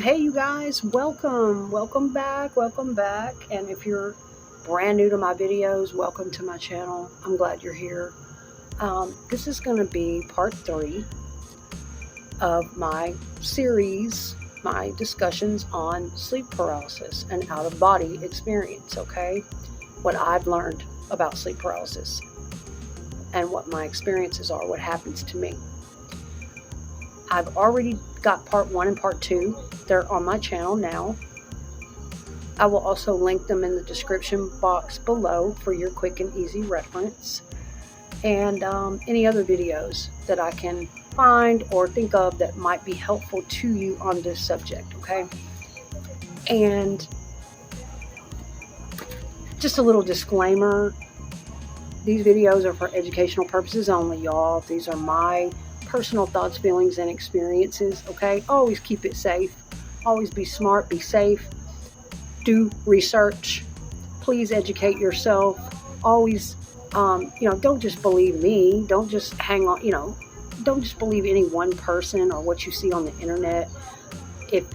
Hey, you guys, welcome back. And if you're brand new to my videos, welcome to my channel. I'm glad you're here. This is going to be part 3 of my series, my discussions on sleep paralysis and out-of-body experience, okay? What I've learned about sleep paralysis and what my experiences are, what happens to me. I've already got part 1 and part 2. They're on my channel now. I will also link them in the description box below for your quick and easy reference. And any other videos that I can find or think of that might be helpful to you on this subject, okay? And just a little disclaimer, these videos are for educational purposes only, y'all. These are my personal thoughts, feelings, and experiences, okay? Always keep it safe. Always be smart, be safe. Do research. Please educate yourself. Always, don't just believe me. Don't just hang on, don't just believe any one person or what you see on the internet. If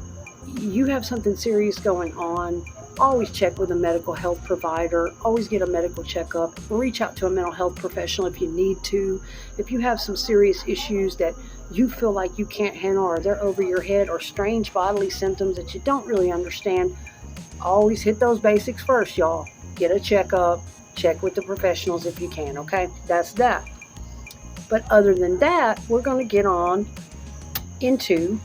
you have something serious going on, always check with a medical health provider. Always get a medical checkup. Reach out to a mental health professional if you need to. If you have some serious issues that you feel like you can't handle, or they're over your head, or strange bodily symptoms that you don't really understand, always hit those basics first, y'all. Get a checkup. Check with the professionals if you can, okay? That's that. But other than that, we're going to get on into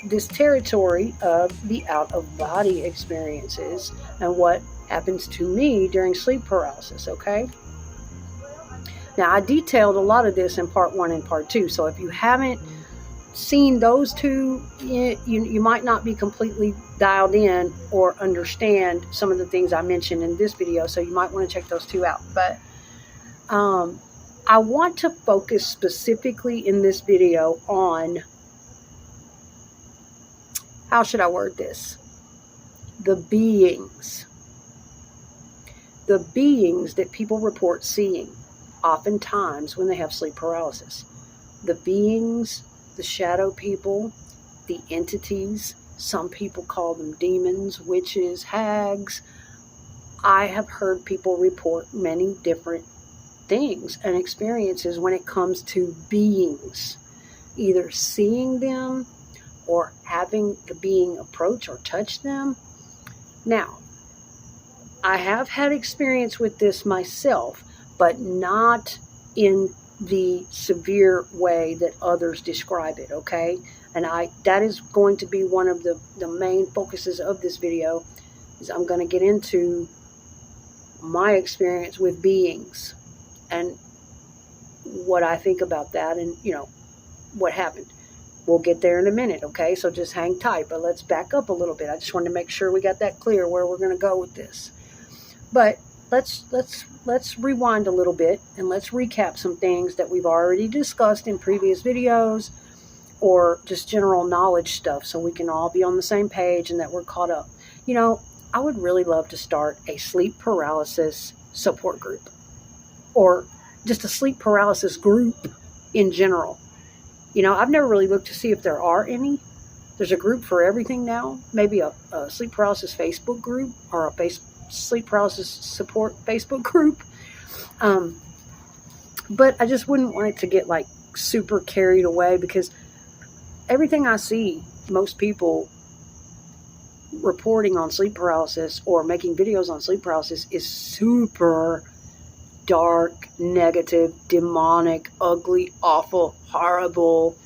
this territory of the out-of-body experiences and what happens to me during sleep paralysis, okay? Now, I detailed a lot of this in part 1 and part 2, so if you haven't seen those two, you might not be completely dialed in or understand some of the things I mentioned in this video, so you might want to check those two out. But I want to focus specifically in this video on, how should I word this? The beings that people report seeing oftentimes when they have sleep paralysis. The beings, the shadow people, the entities, some people call them demons, witches, hags. I have heard people report many different things and experiences when it comes to beings, either seeing them or having the being approach or touch them. Now, I have had experience with this myself, but not in the severe way that others describe it, okay? And that is going to be one of the main focuses of this video, is I'm going to get into my experience with beings and what I think about that and, what happened. We'll get there in a minute, okay? So just hang tight, but let's back up a little bit. I just wanted to make sure we got that clear where we're going to go with this. But let's rewind a little bit and let's recap some things that we've already discussed in previous videos, or just general knowledge stuff, so we can all be on the same page and that we're caught up. I would really love to start a sleep paralysis support group, or just a sleep paralysis group in general. I've never really looked to see if there are any. There's a group for everything now. Maybe a sleep paralysis Facebook group, or a sleep paralysis support Facebook group. But I just wouldn't want it to get like super carried away, because everything I see, most people reporting on sleep paralysis or making videos on sleep paralysis, is super dark, negative, demonic, ugly, awful, horrible.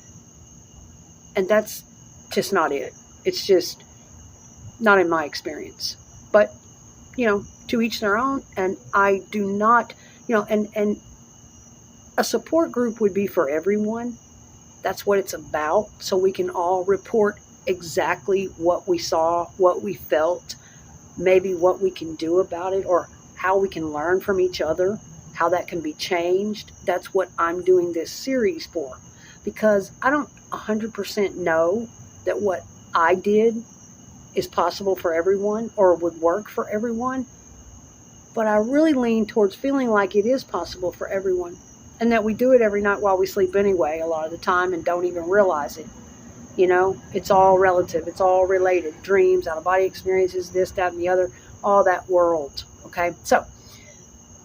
And that's just not it. It's just not in my experience. But, to each their own. And I do not, and a support group would be for everyone. That's what it's about. So we can all report exactly what we saw, what we felt, maybe what we can do about it, or how we can learn from each other, how that can be changed. That's what I'm doing this series for, because I don't 100% know that what I did is possible for everyone or would work for everyone, but I really lean towards feeling like it is possible for everyone, and that we do it every night while we sleep anyway, a lot of the time, and don't even realize it. You know, it's all relative. It's all related. Dreams, out-of-body experiences, this, that, and the other, all that world. Okay, so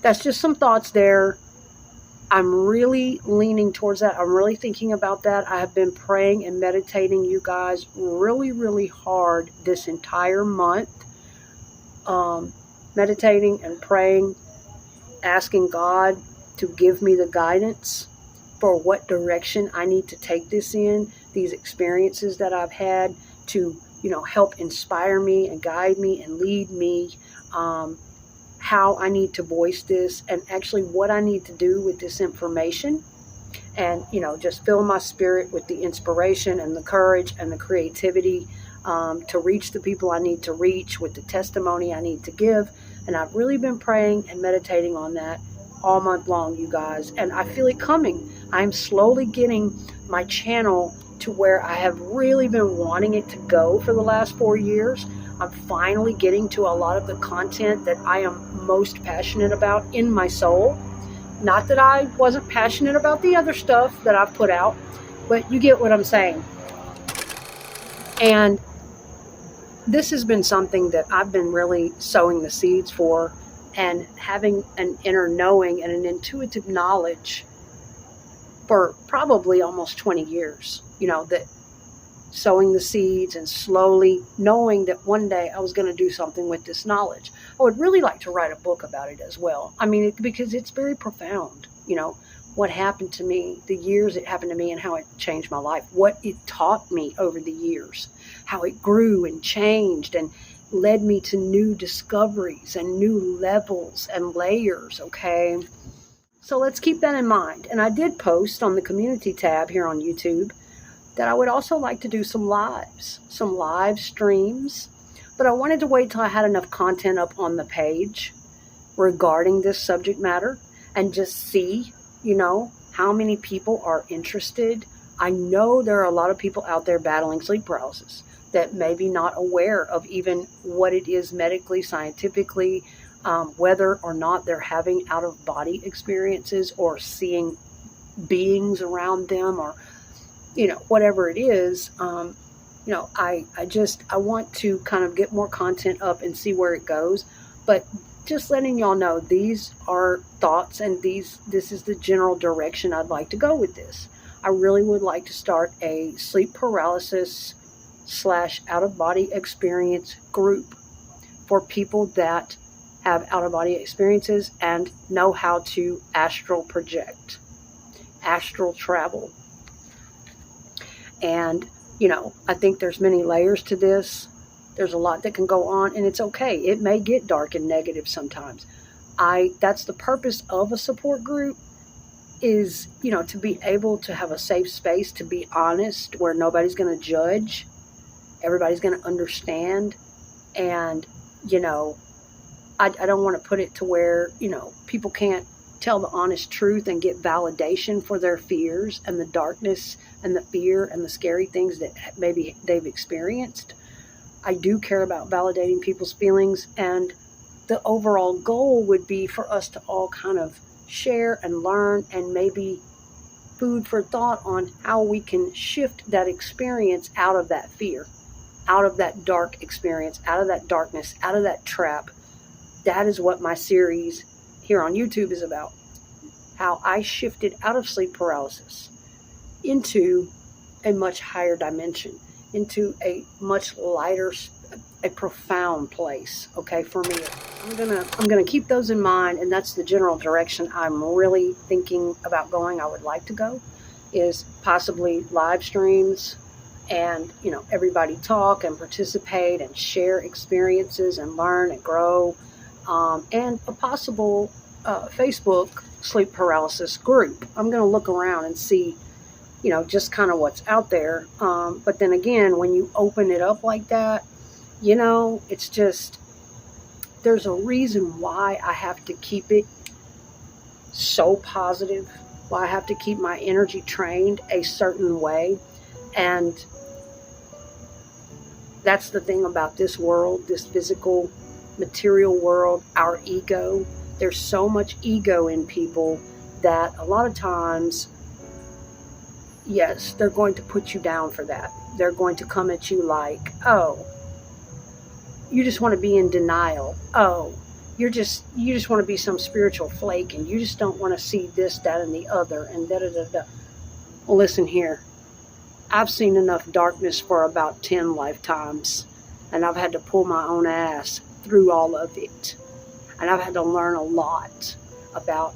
that's just some thoughts there. I'm really leaning towards that. I'm really thinking about that. I have been praying and meditating, you guys, really, really hard this entire month. Meditating and praying, asking God to give me the guidance for what direction I need to take this in, these experiences that I've had to, help inspire me and guide me and lead me, how I need to voice this, and actually what I need to do with this information. And, just fill my spirit with the inspiration and the courage and the creativity to reach the people I need to reach with the testimony I need to give. And I've really been praying and meditating on that all month long, you guys. And I feel it coming. I'm slowly getting my channel to where I have really been wanting it to go for the last 4 years. I'm finally getting to a lot of the content that I am most passionate about in my soul. Not that I wasn't passionate about the other stuff that I've put out, but you get what I'm saying. And this has been something that I've been really sowing the seeds for, and having an inner knowing and an intuitive knowledge for probably almost 20 years, that sowing the seeds and slowly knowing that one day I was going to do something with this knowledge. I would really like to write a book about it as well. I mean, because it's very profound, what happened to me, the years it happened to me, and how it changed my life, what it taught me over the years, how it grew and changed and led me to new discoveries and new levels and layers, okay? So let's keep that in mind. And I did post on the community tab here on YouTube that I would also like to do some live streams, but I wanted to wait till I had enough content up on the page regarding this subject matter and just see, how many people are interested. I know there are a lot of people out there battling sleep paralysis that may be not aware of even what it is medically, scientifically, whether or not they're having out-of-body experiences or seeing beings around them, or whatever it is. I want to kind of get more content up and see where it goes. But just letting y'all know, these are thoughts, and this is the general direction I'd like to go with this. I really would like to start a sleep paralysis / out-of-body experience group for people that have out-of-body experiences and know how to astral project, astral travel. And, I think there's many layers to this. There's a lot that can go on, and it's okay. It may get dark and negative sometimes. That's the purpose of a support group, is, to be able to have a safe space, to be honest, where nobody's going to judge. Everybody's going to understand. And, I don't want to put it to where, people can't tell the honest truth and get validation for their fears and the darkness and the fear and the scary things that maybe they've experienced. I do care about validating people's feelings, and the overall goal would be for us to all kind of share and learn, and maybe food for thought on how we can shift that experience out of that fear, out of that dark experience, out of that darkness, out of that trap. That is what my series here on YouTube is about. How I shifted out of sleep paralysis into a much higher dimension, into a much lighter, a profound place, okay, for me. I'm gonna keep those in mind, and that's the general direction I'm really thinking about going. I would like to go, is possibly live streams, and everybody talk and participate and share experiences and learn and grow, and a possible Facebook sleep paralysis group. I'm going to look around and see, just kind of what's out there. But then again, when you open it up like that, it's just, there's a reason why I have to keep it so positive, why I have to keep my energy trained a certain way. And that's the thing about this world, this physical, material world, our ego. There's so much ego in people that a lot of times yes, they're going to put you down for that. They're going to come at you like, oh, you just want to be in denial. Oh, you just want to be some spiritual flake, and you just don't want to see this, that, and the other, and da da da da. Well, listen here. I've seen enough darkness for about 10 lifetimes, and I've had to pull my own ass through all of it. And I've had to learn a lot about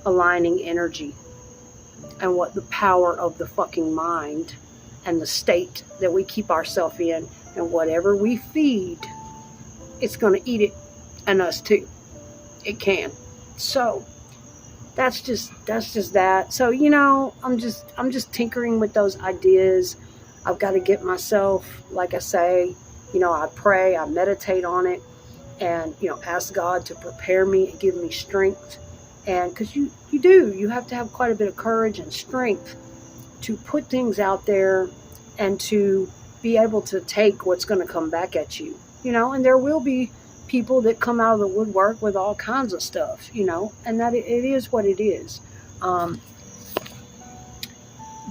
aligning energy and what the power of the fucking mind and the state that we keep ourselves in, and whatever we feed, it's going to eat it, and us too. It can. So that's just that. So, you know, I'm just tinkering with those ideas. I've got to get myself, like I say, you know, I pray, I meditate on it, and, you know, ask God to prepare me and give me strength. And because you have to have quite a bit of courage and strength to put things out there and to be able to take what's going to come back at you, you know. And there will be people that come out of the woodwork with all kinds of stuff, you know, and that it is what it is.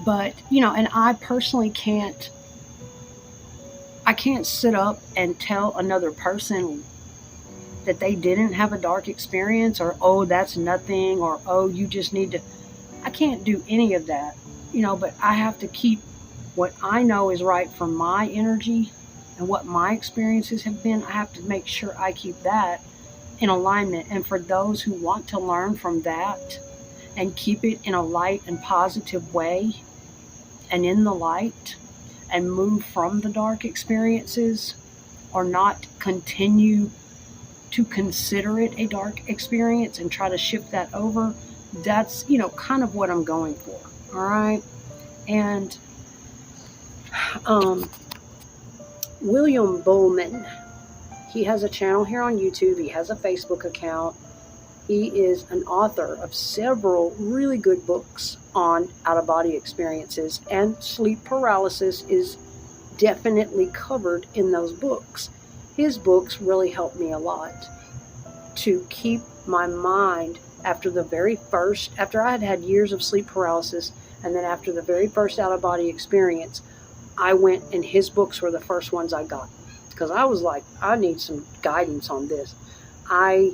But, you know, and I personally can't sit up and tell another person that they didn't have a dark experience, or, oh, that's nothing, or, oh, you just need to. I can't do any of that, you know, but I have to keep what I know is right for my energy and what my experiences have been. I have to make sure I keep that in alignment. And for those who want to learn from that and keep it in a light and positive way and in the light and move from the dark experiences, or not continue to consider it a dark experience and try to shift that over, that's, you know, kind of what I'm going for. All right. And William Buhlman, he has a channel here on YouTube. He has a Facebook account. He is an author of several really good books on out-of-body experiences, and sleep paralysis is definitely covered in those books. His books really helped me a lot to keep my mind after I had had years of sleep paralysis, and then after the very first out-of-body experience, I went, and his books were the first ones I got, because I was like, I need some guidance on this. I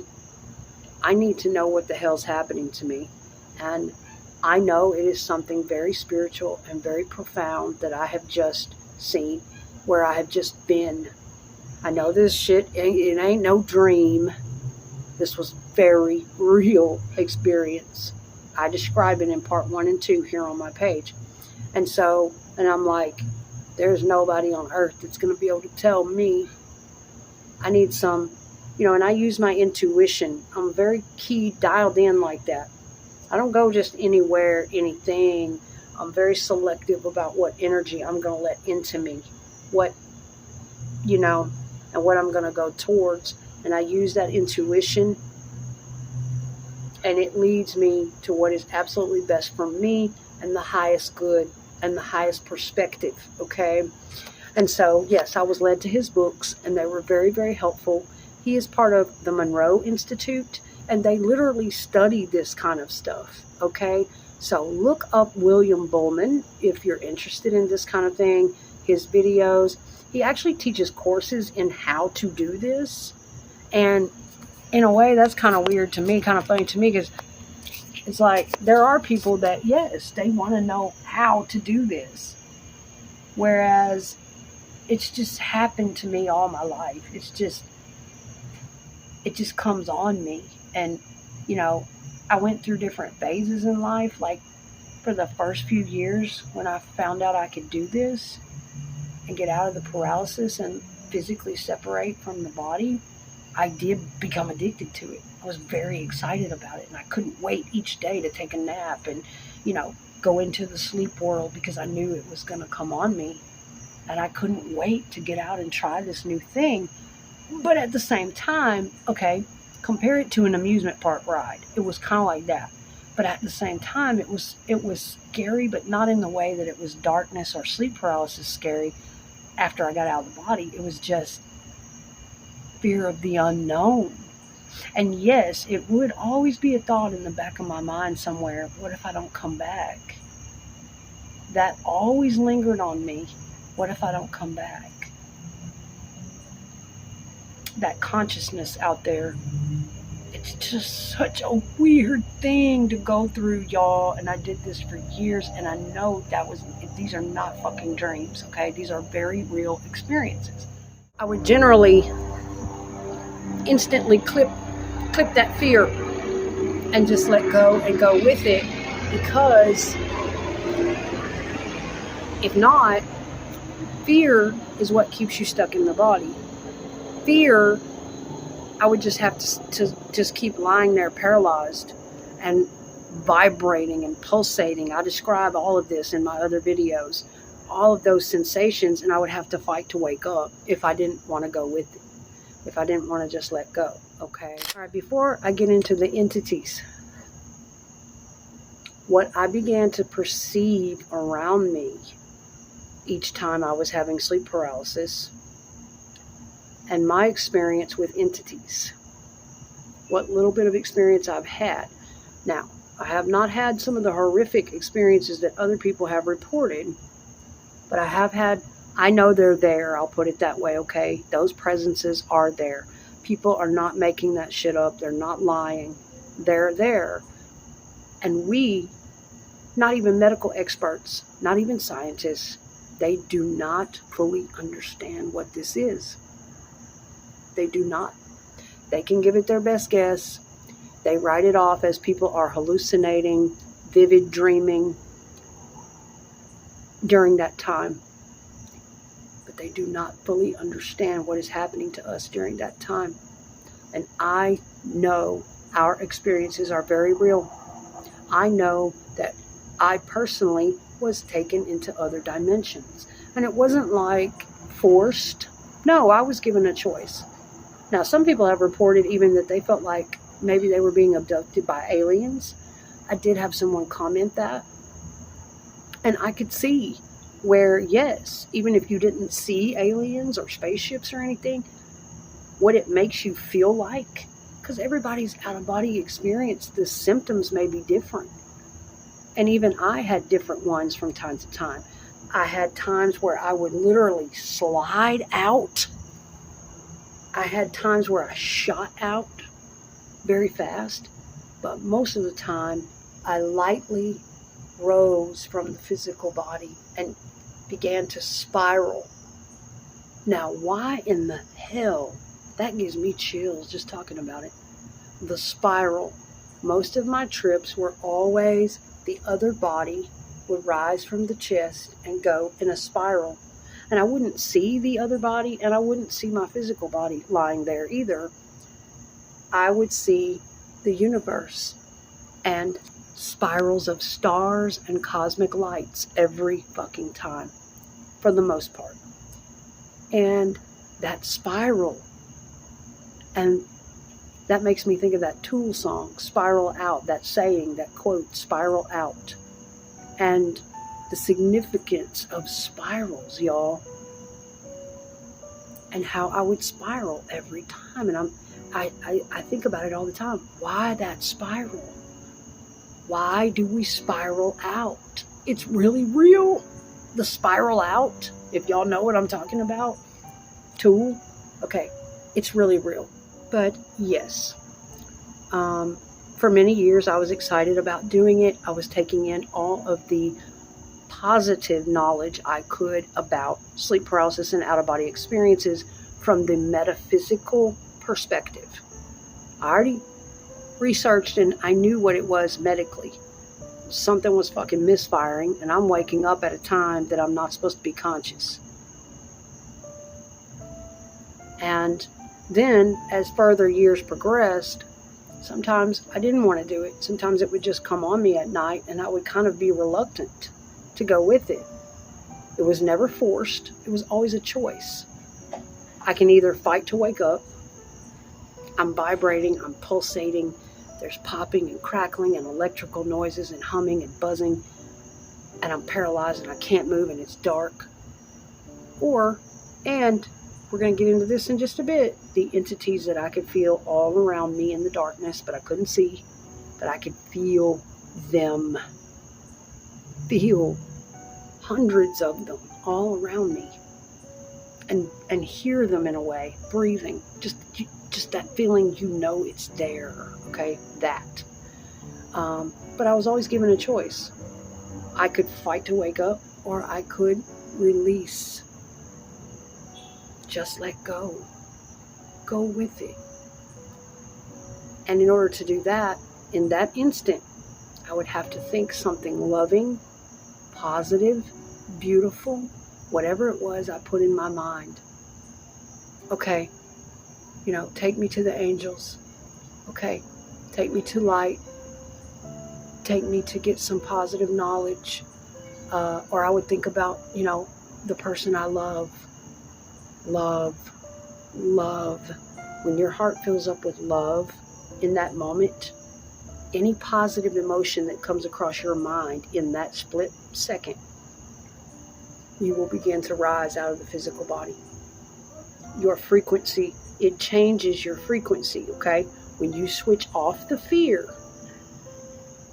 need to know what the hell's happening to me. And I know it is something very spiritual and very profound that I have just seen, where I have just been. I know this shit, it ain't no dream. This was very real experience. I describe it in part 1 and 2 here on my page. And I'm like, there's nobody on earth that's going to be able to tell me. I need some, you know, and I use my intuition. I'm very key, dialed in like that. I don't go just anywhere, anything. I'm very selective about what energy I'm going to let into me, what, you know, and what I'm going to go towards. And I use that intuition, and it leads me to what is absolutely best for me and the highest good and the highest perspective, okay? And so, yes, I was led to his books, and they were very, very helpful. He is part of the Monroe Institute, and they literally study this kind of stuff, okay? So look up William Buhlman if you're interested in this kind of thing, his videos. He actually teaches courses in how to do this, and in a way, that's kind of weird to me, kind of funny to me, because it's like, there are people that, yes, they want to know how to do this. Whereas it's just happened to me all my life. It just comes on me. And, you know, I went through different phases in life. Like, for the first few years when I found out I could do this and get out of the paralysis and physically separate from the body, I did become addicted to it. I was very excited about it, and I couldn't wait each day to take a nap and, you know, go into the sleep world, because I knew it was going to come on me, and I couldn't wait to get out and try this new thing. But at the same time, okay, compare it to an amusement park ride. It was kind of like that. But at the same time, it was scary, but not in the way that it was darkness or sleep paralysis scary after I got out of the body. It was just fear of the unknown. And yes, it would always be a thought in the back of my mind somewhere, what if I don't come back? that always lingered on me. What if I don't come back? That consciousness out there, it's just such a weird thing to go through, y'all. And I did this for years, and I know these are not fucking dreams, okay? These are very real experiences. I would generally instantly clip that fear and just let go and go with it, because if not, fear is what keeps you stuck in the body. Fear, I would just have to just keep lying there paralyzed and vibrating and pulsating. I describe all of this in my other videos, all of those sensations, and I would have to fight to wake up if I didn't want to go with it, if I didn't want to just let go, okay? All right, before I get into the entities, what I began to perceive around me each time I was having sleep paralysis, and my experience with entities, what little bit of experience I've had. Now, I have not had some of the horrific experiences that other people have reported, but I know they're there, I'll put it that way, okay? Those presences are there. People are not making that shit up, they're not lying, they're there. And we, not even medical experts, not even scientists, they do not fully understand what this is. They do not. They can give it their best guess. They write it off as people are hallucinating, vivid dreaming during that time. But they do not fully understand what is happening to us during that time. And I know our experiences are very real. I know that I personally was taken into other dimensions. And it wasn't like forced. No, I was given a choice. Now, some people have reported even that they felt like maybe they were being abducted by aliens. I did have someone comment that. And I could see where, yes, even if you didn't see aliens or spaceships or anything, what it makes you feel like, because everybody's out-of-body experience, the symptoms may be different. And even I had different ones from time to time. I had times where I would literally slide out. I had times where I shot out very fast, but most of the time I lightly rose from the physical body and began to spiral. Now, why in the hell? That gives me chills just talking about it. The spiral. Most of my trips were always the other body would rise from the chest and go in a spiral. And I wouldn't see the other body, and I wouldn't see my physical body lying there either. I would see the universe and spirals of stars and cosmic lights every fucking time, for the most part. And that spiral, and that makes me think of that Tool song, Spiral Out, that saying, that quote, spiral out. And the significance of spirals, y'all, and how I would spiral every time. And I think about it all the time. Why that spiral? Why do we spiral out? It's really real. The spiral out, if y'all know what I'm talking about. Tool, okay, it's really real. But yes, for many years I was excited about doing it. I was taking in all of the positive knowledge I could about sleep paralysis and out-of-body experiences from the metaphysical perspective. I already researched and I knew what it was medically. Something was fucking misfiring, and I'm waking up at a time that I'm not supposed to be conscious. And then, as further years progressed, sometimes I didn't want to do it. Sometimes it would just come on me at night, and I would kind of be reluctant to go with it. It was never forced. It was always a choice. I can either fight to wake up. I'm vibrating, I'm pulsating. There's popping and crackling and electrical noises and humming and buzzing. And I'm paralyzed and I can't move and it's dark. And we're going to get into this in just a bit, the entities that I could feel all around me in the darkness, but I couldn't see, but I could feel them. Feel hundreds of them all around me, and hear them in a way, breathing, just that feeling, it's there, okay, that. But I was always given a choice. I could fight to wake up, or I could release. Just let go. Go with it. And in order to do that, in that instant, I would have to think something loving, positive, beautiful, whatever it was I put in my mind. Okay, take me to the angels. Okay, take me to light. Take me to get some positive knowledge. Or I would think about, the person I love. Love. When your heart fills up with love in that moment, any positive emotion that comes across your mind in that split second, you will begin to rise out of the physical body. Your frequency, it changes your frequency, okay? When you switch off the fear,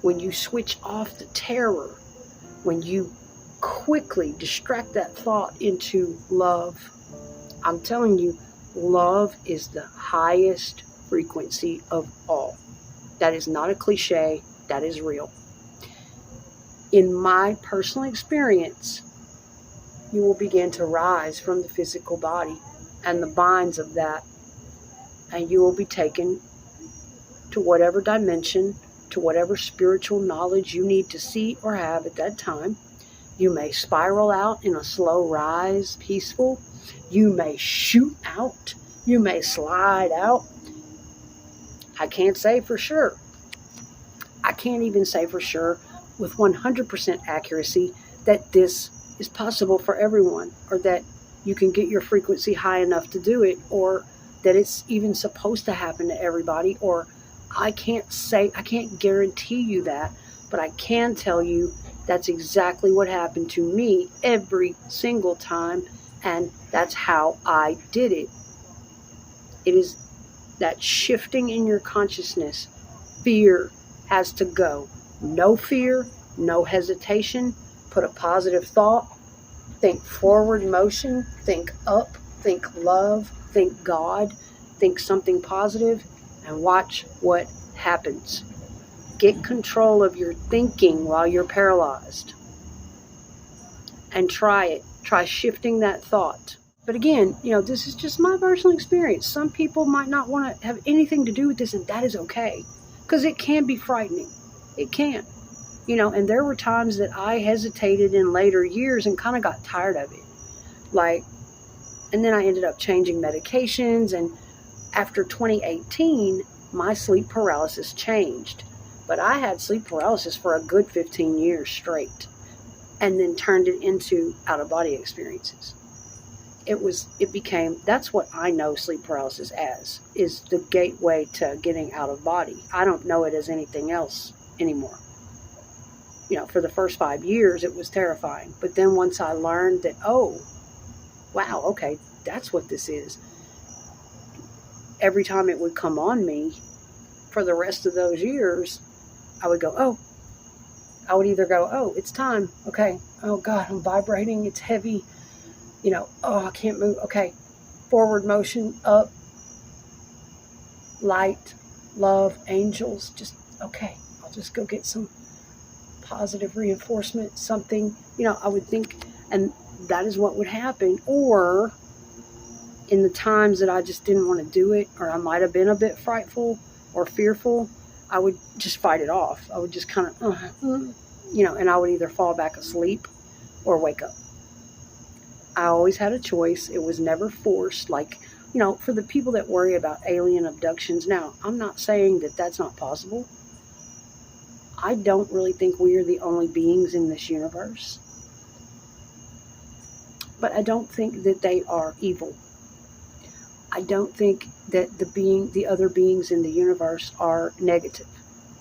when you switch off the terror, when you quickly distract that thought into love, I'm telling you, love is the highest frequency of all. That is not a cliche. That is real. In my personal experience, you will begin to rise from the physical body and the binds of that, and you will be taken to whatever dimension, to whatever spiritual knowledge you need to see or have at that time. You may spiral out in a slow rise, peaceful. You may shoot out. You may slide out. I can't say for sure. I can't even say for sure with 100% accuracy that this is possible for everyone, or that you can get your frequency high enough to do it, or that it's even supposed to happen to everybody, or I can't guarantee you that, but I can tell you that's exactly what happened to me every single time, and that's how I did it. It is that shifting in your consciousness. Fear has to go. No fear, no hesitation. Put a positive thought. Think forward motion. Think up. Think love. Think God. Think something positive, and watch what happens. Get control of your thinking while you're paralyzed. And try it. Try shifting that thought. But again, this is just my personal experience. Some people might not want to have anything to do with this, and that is okay. Because it can be frightening. It can. And there were times that I hesitated in later years and kind of got tired of it. And then I ended up changing medications, and after 2018, my sleep paralysis changed. But I had sleep paralysis for a good 15 years straight, and then turned it into out-of-body experiences. That's what I know sleep paralysis as, is the gateway to getting out of body. I don't know it as anything else anymore. For the first 5 years, it was terrifying. But then once I learned that, oh, wow, okay, that's what this is. Every time it would come on me, for the rest of those years, I would either go, oh, it's time. Okay. Oh God, I'm vibrating. It's heavy. Oh, I can't move. Okay. Forward motion, up, light, love, angels. Okay. I'll just go get some positive reinforcement, something, I would think, and that is what would happen. Or in the times that I just didn't want to do it, or I might have been a bit frightful or fearful, I would just fight it off. I would just kind of, and I would either fall back asleep or wake up. I always had a choice. It was never forced. For the people that worry about alien abductions, now, I'm not saying that that's not possible. I don't really think we are the only beings in this universe. But I don't think that they are evil. I don't think that the other beings in the universe are negative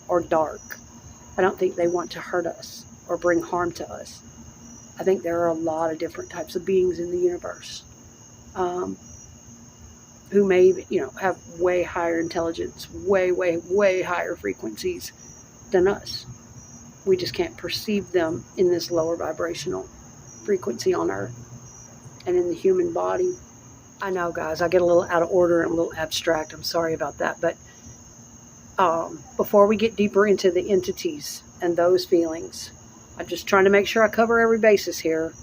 or dark. I don't think they want to hurt us or bring harm to us. I think there are a lot of different types of beings in the universe who may, have way higher intelligence, way, way, way higher frequencies than us. We just can't perceive them in this lower vibrational frequency on Earth and in the human body. I know, guys, I get a little out of order and a little abstract. I'm sorry about that. But before we get deeper into the entities and those feelings, I'm just trying to make sure I cover every basis here.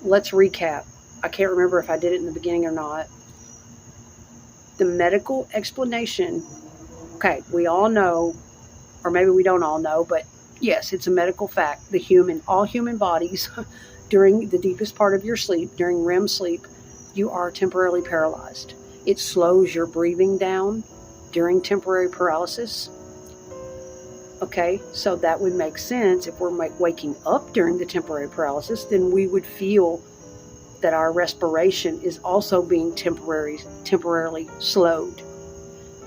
Let's recap. I can't remember if I did it in the beginning or not. The medical explanation, okay, we all know, or maybe we don't all know, but yes, it's a medical fact. All human bodies, during the deepest part of your sleep, during REM sleep, you are temporarily paralyzed. It slows your breathing down during temporary paralysis. Okay, so that would make sense. If we're waking up during the temporary paralysis, then we would feel that our respiration is also being temporarily slowed.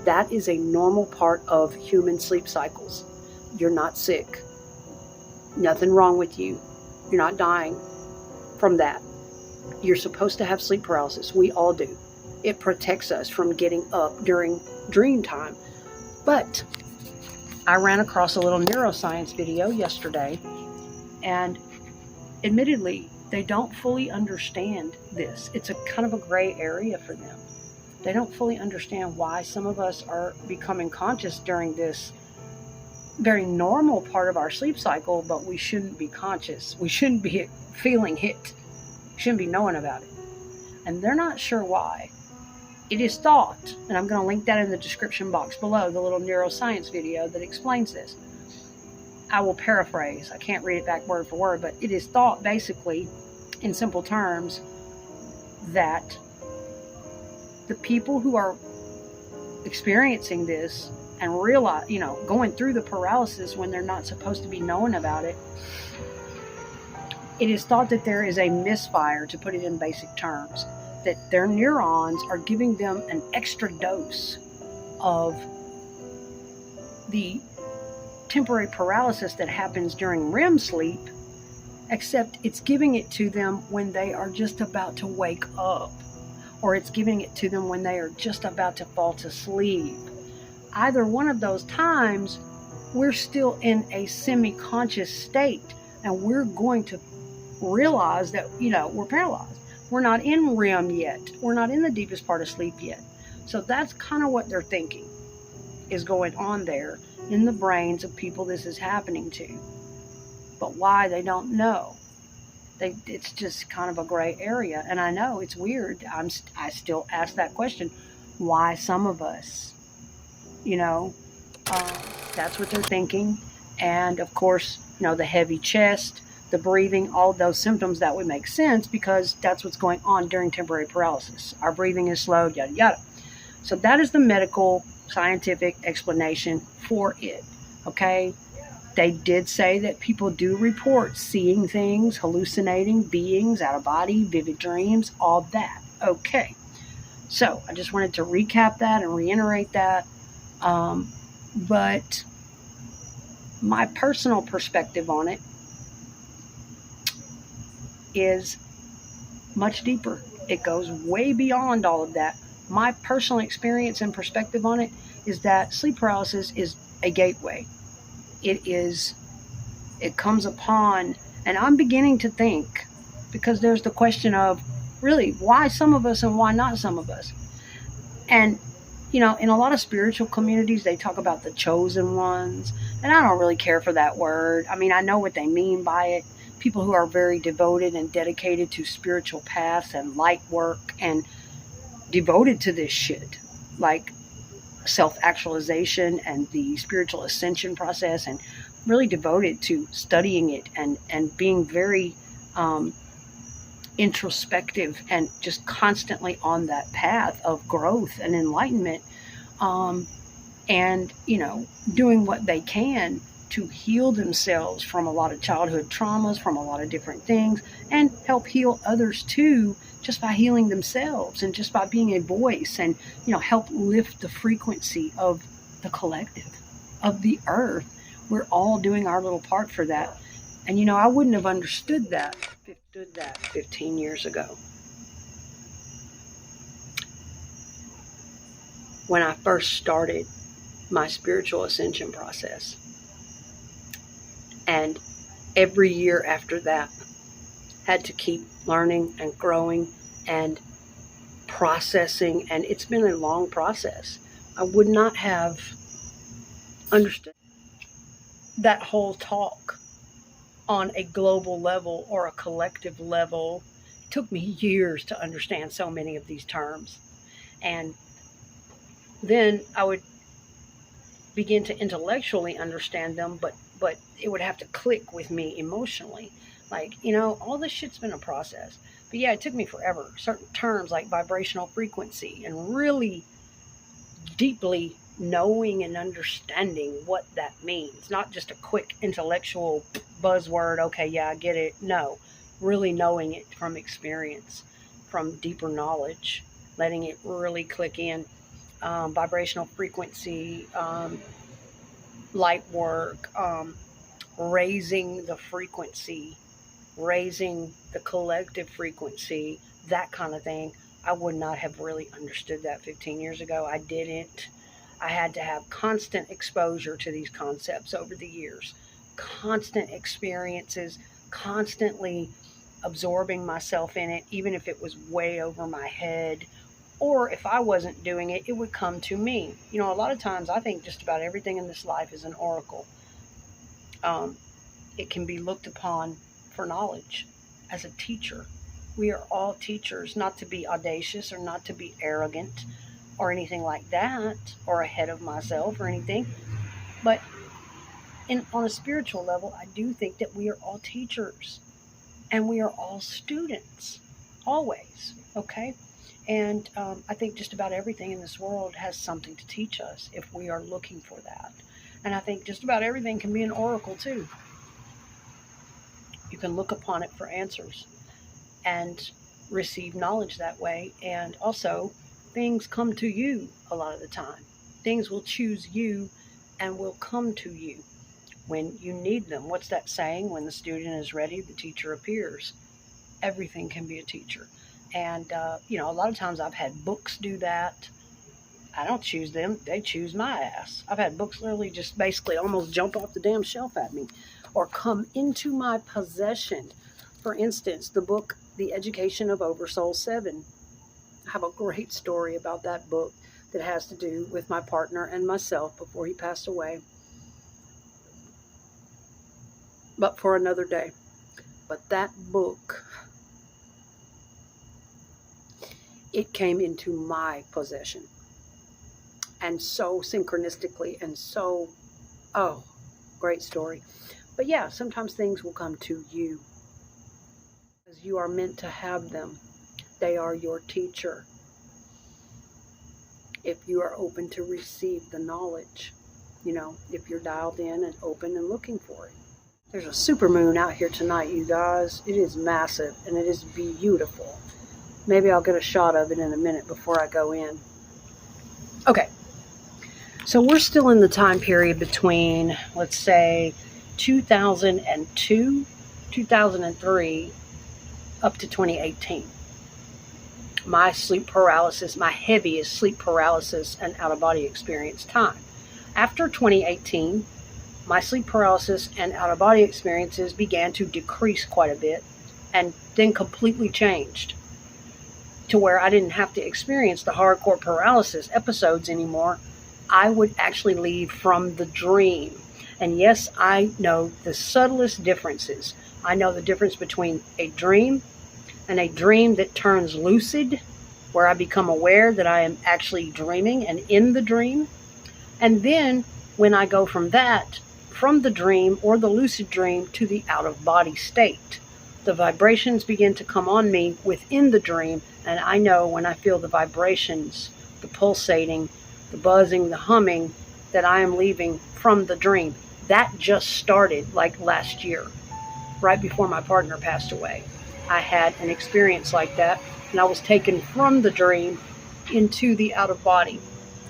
That is a normal part of human sleep cycles. You're not sick. Nothing wrong with you. You're not dying from that. You're supposed to have sleep paralysis. We all do. It protects us from getting up during dream time. But I ran across a little neuroscience video yesterday, and admittedly, they don't fully understand this. It's a kind of a gray area for them. They don't fully understand why some of us are becoming conscious during this very normal part of our sleep cycle, but we shouldn't be conscious. We shouldn't be feeling hit. We shouldn't be knowing about it. And they're not sure why. It is thought, and I'm going to link that in the description box below, the little neuroscience video that explains this. I will paraphrase. I can't read it back word for word, but it is thought basically, in simple terms, that the people who are experiencing this and realize, going through the paralysis when they're not supposed to be knowing about it, it is thought that there is a misfire, to put it in basic terms, that their neurons are giving them an extra dose of the temporary paralysis that happens during REM sleep, except it's giving it to them when they are just about to wake up, or it's giving it to them when they are just about to fall to sleep. Either one of those times, we're still in a semi-conscious state, and we're going to realize that, we're paralyzed. We're not in REM yet. We're not in the deepest part of sleep yet. So that's kind of what they're thinking is going on there in the brains of people this is happening to. But why, they don't know. It's just kind of a gray area. And I know it's weird. I still ask that question. Why some of us? That's what they're thinking. And of course, the heavy chest, the breathing, all of those symptoms, that would make sense because that's what's going on during temporary paralysis. Our breathing is slowed, yada, yada. So that is the medical, scientific explanation for it, okay? They did say that people do report seeing things, hallucinating, beings, out of body, vivid dreams, all that. Okay. So I just wanted to recap that and reiterate that. But my personal perspective on it is much deeper. It goes way beyond all of that. My personal experience and perspective on it is that sleep paralysis is a gateway. It comes upon, and I'm beginning to think, because there's the question of really why some of us and why not some of us. And in a lot of spiritual communities, they talk about the chosen ones, and I don't really care for that word. I mean, I know what they mean by it. People who are very devoted and dedicated to spiritual paths and light work and devoted to this shit, like self-actualization and the spiritual ascension process, and really devoted to studying it and being very introspective and just constantly on that path of growth and enlightenment, and doing what they can to heal themselves from a lot of childhood traumas, from a lot of different things, and help heal others too, just by healing themselves and just by being a voice, and help lift the frequency of the collective, of the earth. We're all doing our little part for that. And I wouldn't have understood that 15 years ago. When I first started my spiritual ascension process. And every year after that, had to keep learning and growing and processing, and it's been a long process. I would not have understood that whole talk on a global level or a collective level. It took me years to understand so many of these terms. And then I would begin to intellectually understand them, but it would have to click with me emotionally. Like, all this shit's been a process. But yeah, it took me forever. Certain terms like vibrational frequency and really deeply knowing and understanding what that means. Not just a quick intellectual buzzword, okay, yeah, I get it. No, really knowing it from experience, from deeper knowledge, letting it really click in. Vibrational frequency, light work, raising the frequency, raising the collective frequency, that kind of thing. I would not have really understood that 15 years ago. I didn't. I had to have constant exposure to these concepts over the years, constant experiences, constantly absorbing myself in it, even if it was way over my head. Or if I wasn't doing it, it would come to me. A lot of times I think just about everything in this life is an oracle. It can be looked upon for knowledge as a teacher. We are all teachers, not to be audacious or not to be arrogant or anything like that, or ahead of myself or anything. But on a spiritual level, I do think that we are all teachers and we are all students, always, okay? And I think just about everything in this world has something to teach us if we are looking for that. And I think just about everything can be an oracle too. You can look upon it for answers and receive knowledge that way. And also, things come to you a lot of the time. Things will choose you and will come to you when you need them. What's that saying? When the student is ready, the teacher appears. Everything can be a teacher. And, a lot of times I've had books do that. I don't choose them. They choose my ass. I've had books literally just basically almost jump off the damn shelf at me or come into my possession. For instance, the book, The Education of Oversoul 7. I have a great story about that book that has to do with my partner and myself before he passed away. But for another day. But that book, it came into my possession. And so synchronistically and so, great story. But yeah, sometimes things will come to you. Because you are meant to have them. They are your teacher. If you are open to receive the knowledge, if you're dialed in and open and looking for it. There's a supermoon out here tonight, you guys. It is massive and it is beautiful. Maybe I'll get a shot of it in a minute before I go in. Okay. So we're still in the time period between, let's say, 2002, 2003, up to 2018. My sleep paralysis, my heaviest sleep paralysis and out-of-body experience time. After 2018, my sleep paralysis and out-of-body experiences began to decrease quite a bit and then completely changed to where I didn't have to experience the hardcore paralysis episodes anymore. I would actually leave from the dream. And yes, I know the subtlest differences. I know the difference between a dream and a dream that turns lucid, where I become aware that I am actually dreaming and in the dream. And then when I go from that, from the dream or the lucid dream to the out-of-body state, the vibrations begin to come on me within the dream. And I know when I feel the vibrations, the pulsating, the buzzing, the humming, that I am leaving from the dream. That just started like last year, right before my partner passed away. I had an experience like that, and I was taken from the dream into the out-of-body.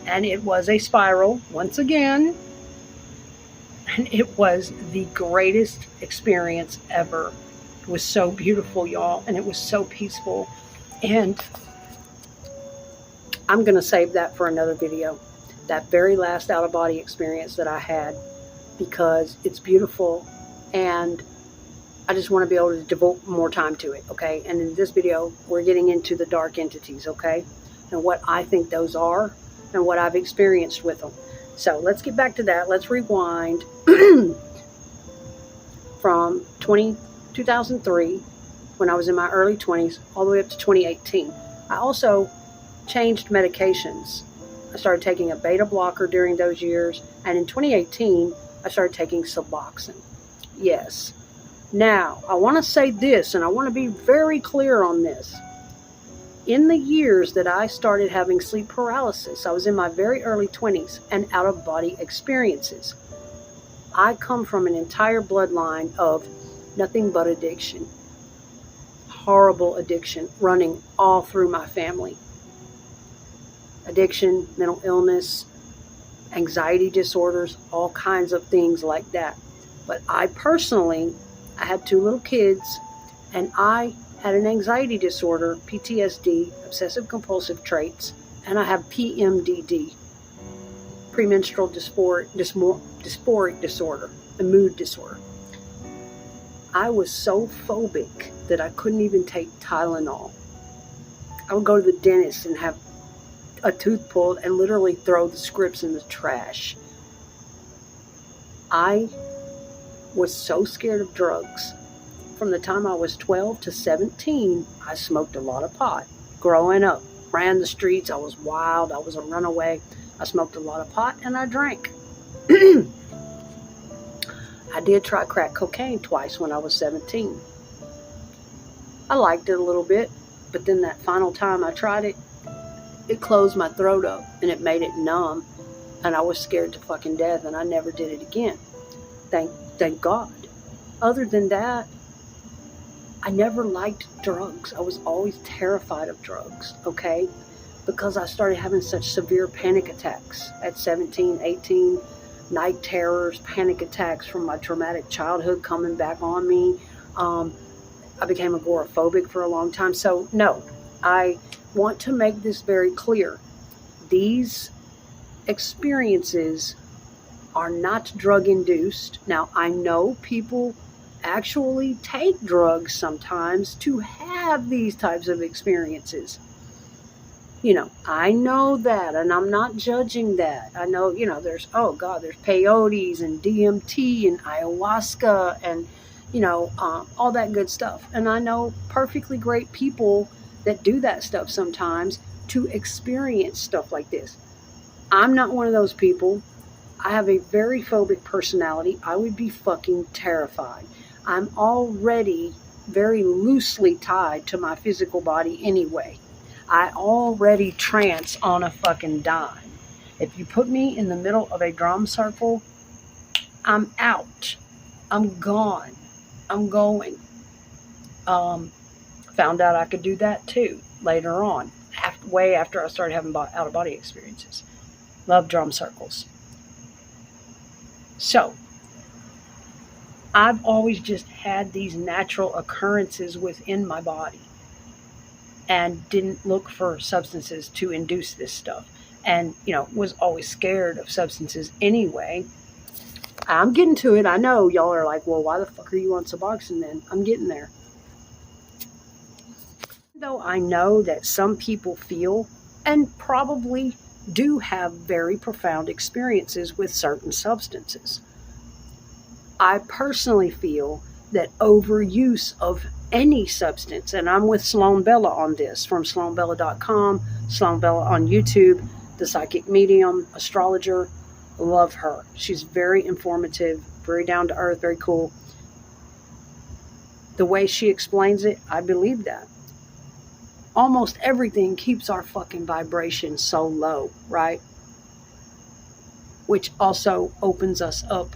And it was a spiral, once again, and it was the greatest experience ever. It was so beautiful, y'all, and it was so peaceful. And I'm going to save that for another video, that very last out-of-body experience that I had, because it's beautiful and I just want to be able to devote more time to it, okay? And in this video, we're getting into the dark entities, okay? And what I think those are and what I've experienced with them. So let's get back to that. Let's rewind from 2003, when I was in my early 20s, all the way up to 2018. I also changed medications. I started taking a beta blocker during those years, and in 2018, I started taking Suboxone. Yes. Now, I want to say this, and I want to be very clear on this. In the years that I started having sleep paralysis, I was in my very early 20s, and out-of-body experiences. I come from an entire bloodline of nothing but addiction. Horrible addiction running all through my family. Addiction, mental illness, anxiety disorders, all kinds of things like that. But I personally, I had 2 little kids, and I had an anxiety disorder, PTSD, obsessive compulsive traits, and I have PMDD, premenstrual dysphoric disorder, a mood disorder. I was so phobic that I couldn't even take Tylenol. I would go to the dentist and have a tooth pulled and literally throw the scripts in the trash. I was so scared of drugs. From the time I was 12 to 17, I smoked a lot of pot. Growing up, ran the streets, I was wild, I was a runaway. I smoked a lot of pot and I drank. I did try crack cocaine twice when I was 17. I liked it a little bit, but then that final time I tried it, it closed my throat up and it made it numb, and I was scared to fucking death, and I never did it again. Thank God. Other than that, I never liked drugs. I was always terrified of drugs, okay? Because I started having such severe panic attacks at 17, 18, night terrors, panic attacks from my traumatic childhood coming back on me. I became agoraphobic for a long time. So no, I want to make this very clear. These experiences are not drug-induced. Now, I know people actually take drugs sometimes to have these types of experiences. You know, I know that, and I'm not judging that. I know, you know, there's peyotes and DMT and ayahuasca and, you know, all that good stuff. And I know perfectly great people that do that stuff sometimes to experience stuff like this. I'm not one of those people. I have a very phobic personality. I would be fucking terrified. I'm already very loosely tied to my physical body anyway. I already trance on a fucking dime. If you put me in the middle of a drum circle, I'm out. I'm gone. I'm going. Found out I could do that too later on, way after I started having out-of-body experiences. Love drum circles. So, I've always just had these natural occurrences within my body and didn't look for substances to induce this stuff. And, you know, was always scared of substances anyway. I'm getting to it. I know y'all are like, well, why the fuck are you on Suboxone then? I'm getting there. Though I know that some people feel and probably do have very profound experiences with certain substances, I personally feel that overuse of any substance, and I'm with Sloan Bella on this, from sloanbella.com, Sloan Bella on YouTube, the psychic medium, astrologer, love her. She's very informative, very down to earth, very cool. The way she explains it, I believe that. Almost everything keeps our fucking vibration so low, right? Which also opens us up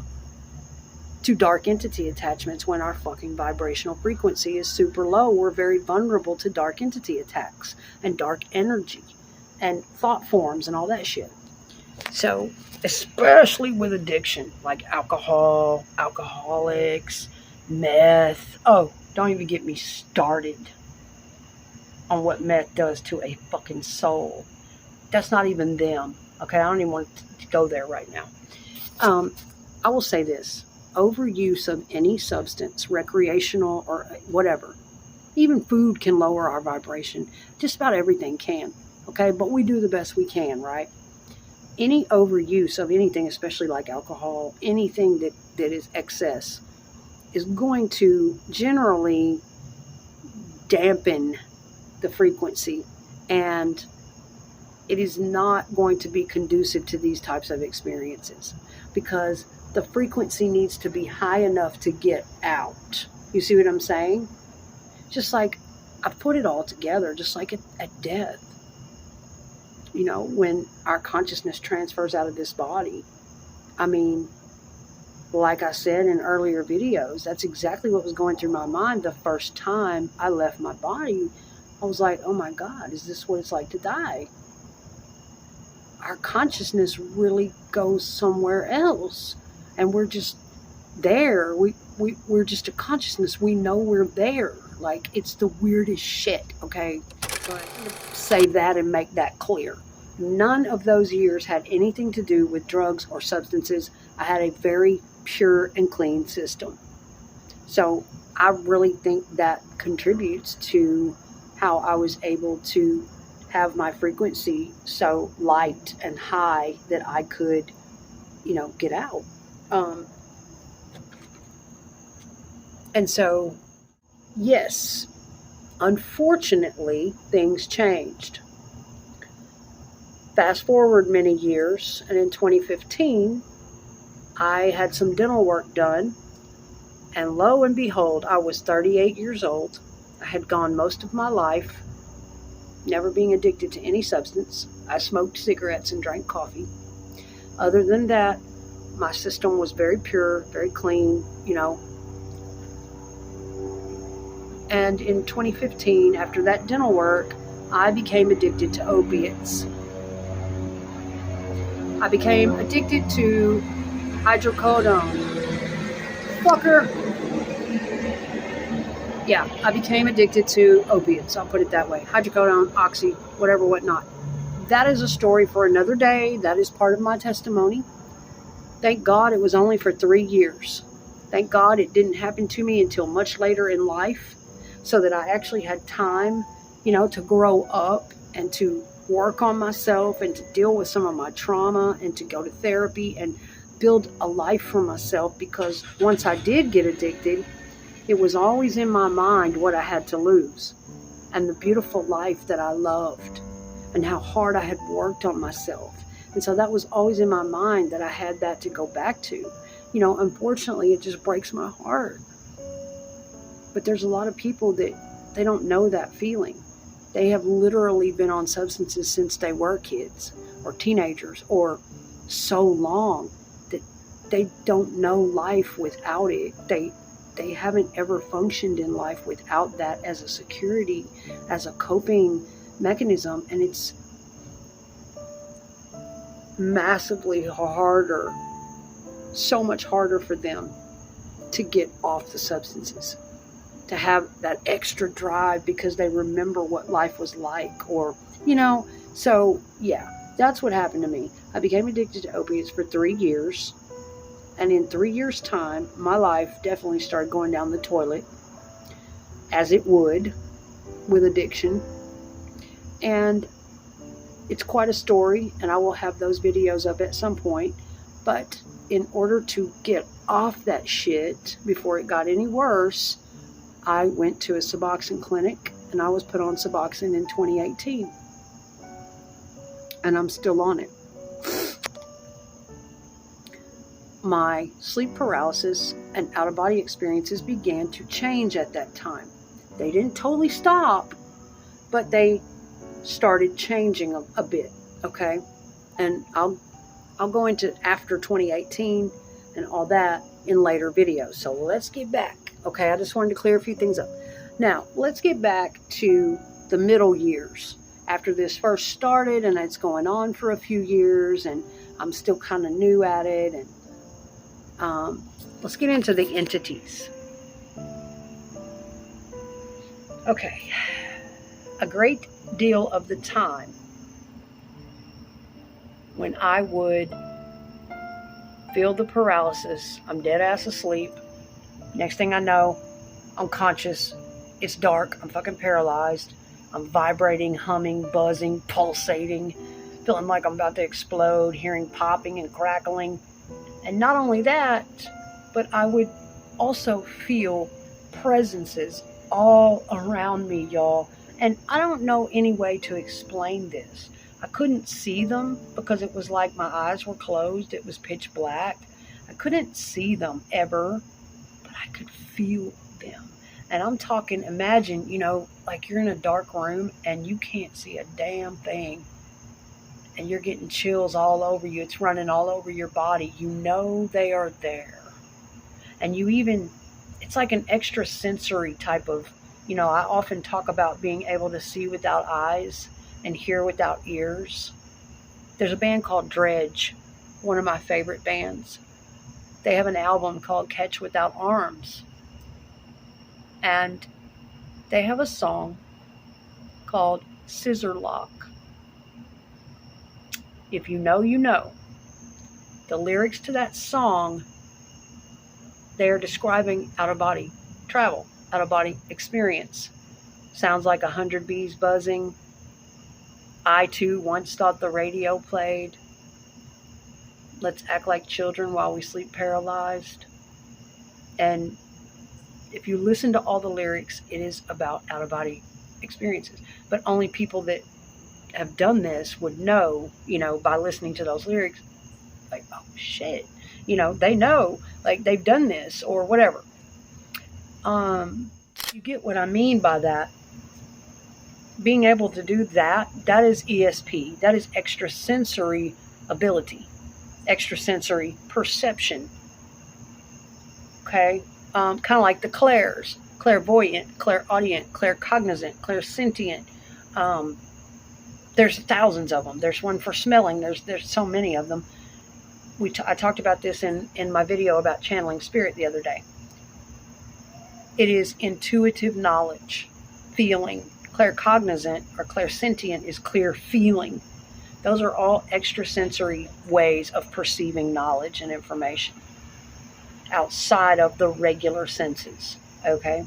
to dark entity attachments. When our fucking vibrational frequency is super low, we're very vulnerable to dark entity attacks and dark energy and thought forms and all that shit. So, especially with addiction, like alcohol, alcoholics, meth. Oh, don't even get me started on what meth does to a fucking soul. That's not even them. Okay, I don't even want to go there right now. I will say this. overuse of any substance, recreational or whatever, even food can lower our vibration. Just about everything can, okay? But we do the best we can, right? Any overuse of anything, especially like alcohol, anything that is excess, is going to generally dampen the frequency, and it is not going to be conducive to these types of experiences, because the frequency needs to be high enough to get out. You see what I'm saying? Just like I put it all together, just like at death. You know, when our consciousness transfers out of this body, I mean, like I said in earlier videos, that's exactly what was going through my mind the first time I left my body. I was like, oh my God, is this what it's like to die? Our consciousness really goes somewhere else, and we're just there. We're just a consciousness. We know we're there. Like, it's the weirdest shit, okay? But say that and make that clear. None of those years had anything to do with drugs or substances. I had a very pure and clean system. So I really think that contributes to how I was able to have my frequency so light and high that I could, you know, get out. And so, yes, unfortunately, things changed. Fast forward many years, and in 2015, I had some dental work done, and lo and behold, I was 38 years old. I had gone most of my life never being addicted to any substance. I smoked cigarettes and drank coffee. Other than that, my system was very pure, very clean, you know. And in 2015, after that dental work, I became addicted to opiates. I became addicted to hydrocodone. Fucker. Yeah, I became addicted to opiates. I'll put it that way. Hydrocodone, oxy, whatever, whatnot. That is a story for another day. That is part of my testimony. Thank God it was only for 3 years. Thank God it didn't happen to me until much later in life, so that I actually had time, you know, to grow up and to work on myself and to deal with some of my trauma and to go to therapy and build a life for myself. Because once I did get addicted, it was always in my mind what I had to lose and the beautiful life that I loved and how hard I had worked on myself. And so that was always in my mind, that I had that to go back to. You know, unfortunately, it just breaks my heart. But there's a lot of people that they don't know that feeling. They have literally been on substances since they were kids or teenagers or so long that they don't know life without it. They haven't ever functioned in life without that as a security, as a coping mechanism. And it's massively harder, so much harder for them to get off the substances, to have that extra drive because they remember what life was like, or, you know. So yeah, that's what happened to me. I became addicted to opiates for 3 years. And in 3 years' time, my life definitely started going down the toilet, as it would with addiction. And it's quite a story, and I will have those videos up at some point. But in order to get off that shit before it got any worse, I went to a Suboxone clinic, and I was put on Suboxone in 2018. And I'm still on it. My sleep paralysis and out-of-body experiences began to change at that time. They didn't totally stop, but they started changing a bit, okay? And I'll go into after 2018 and all that in later videos. So let's get back, okay? I just wanted to clear a few things up. Now, let's get back to the middle years. After this first started, and it's going on for a few years, and I'm still kind of new at it, and let's get into the entities. Okay, a great deal of the time when I would feel the paralysis. I'm dead ass asleep. Next thing I know, I'm conscious. It's dark. I'm fucking paralyzed. I'm vibrating, humming, buzzing, pulsating, feeling like I'm about to explode, hearing popping and crackling. And not only that, but I would also feel presences all around me, y'all. And I don't know any way to explain this. I couldn't see them because it was like my eyes were closed. It was pitch black. I couldn't see them ever, but I could feel them. And I'm talking, imagine, like you're in a dark room and you can't see a damn thing. And you're getting chills all over you. It's running all over your body. You know they are there. And it's like an extrasensory type of, I often talk about being able to see without eyes and hear without ears. There's a band called Dredge, one of my favorite bands. They have an album called Catch Without Arms. And they have a song called Scissor Lock. If you know, you know. The lyrics to that song, they are describing out-of-body travel, out-of-body experience. Sounds like 100 bees buzzing. I, too, once thought the radio played. Let's act like children while we sleep paralyzed. And if you listen to all the lyrics, it is about out-of-body experiences. But only people that have done this would know, by listening to those lyrics, like, oh, shit. They know, like, they've done this or whatever. You get what I mean by that. Being able to do that is ESP. That is extrasensory ability. Extrasensory perception. Okay? Kind of like the clairs. Clairvoyant, clairaudient, claircognizant, clairsentient. There's thousands of them. There's one for smelling. There's so many of them. I talked about this in my video about channeling spirit the other day. It is intuitive knowledge, feeling. Claircognizant or clairsentient is clear feeling. Those are all extrasensory ways of perceiving knowledge and information outside of the regular senses. Okay?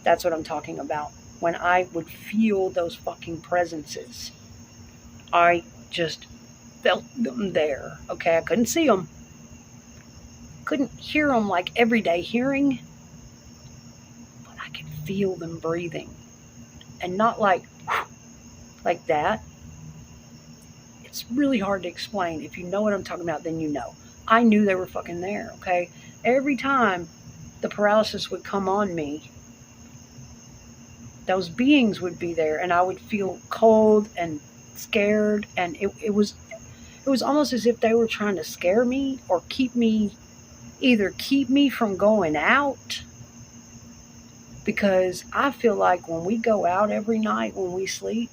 That's what I'm talking about. When I would feel those fucking presences, I just felt them there. Okay? I couldn't see them. Couldn't hear them like everyday hearing, but I could feel them breathing. And not like that. It's really hard to explain. If you know what I'm talking about, then you know. I knew they were fucking there, okay? Every time the paralysis would come on me, those beings would be there, and I would feel cold and scared, and it was almost as if they were trying to scare me or keep me from going out. Because I feel like when we go out every night when we sleep,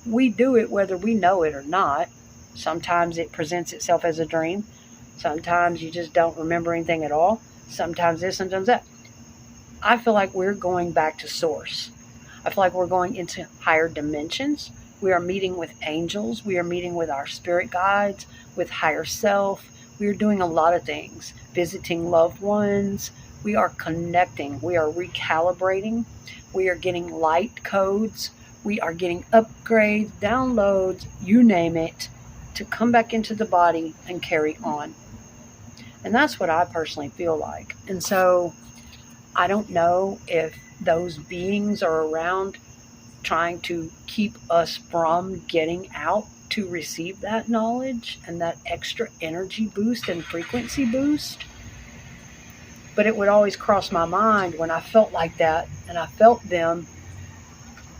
we do it whether we know it or not. Sometimes it presents itself as a dream. Sometimes you just don't remember anything at all. Sometimes this, sometimes that. I feel like we're going back to source. I feel like we're going into higher dimensions. We are meeting with angels. We are meeting with our spirit guides, with higher self. We are doing a lot of things. Visiting loved ones. We are connecting. We are recalibrating. We are getting light codes. We are getting upgrades, downloads, you name it, to come back into the body and carry on. And that's what I personally feel like. And so I don't know if those beings are around trying to keep us from getting out to receive that knowledge and that extra energy boost and frequency boost. But it would always cross my mind when I felt like that and I felt them,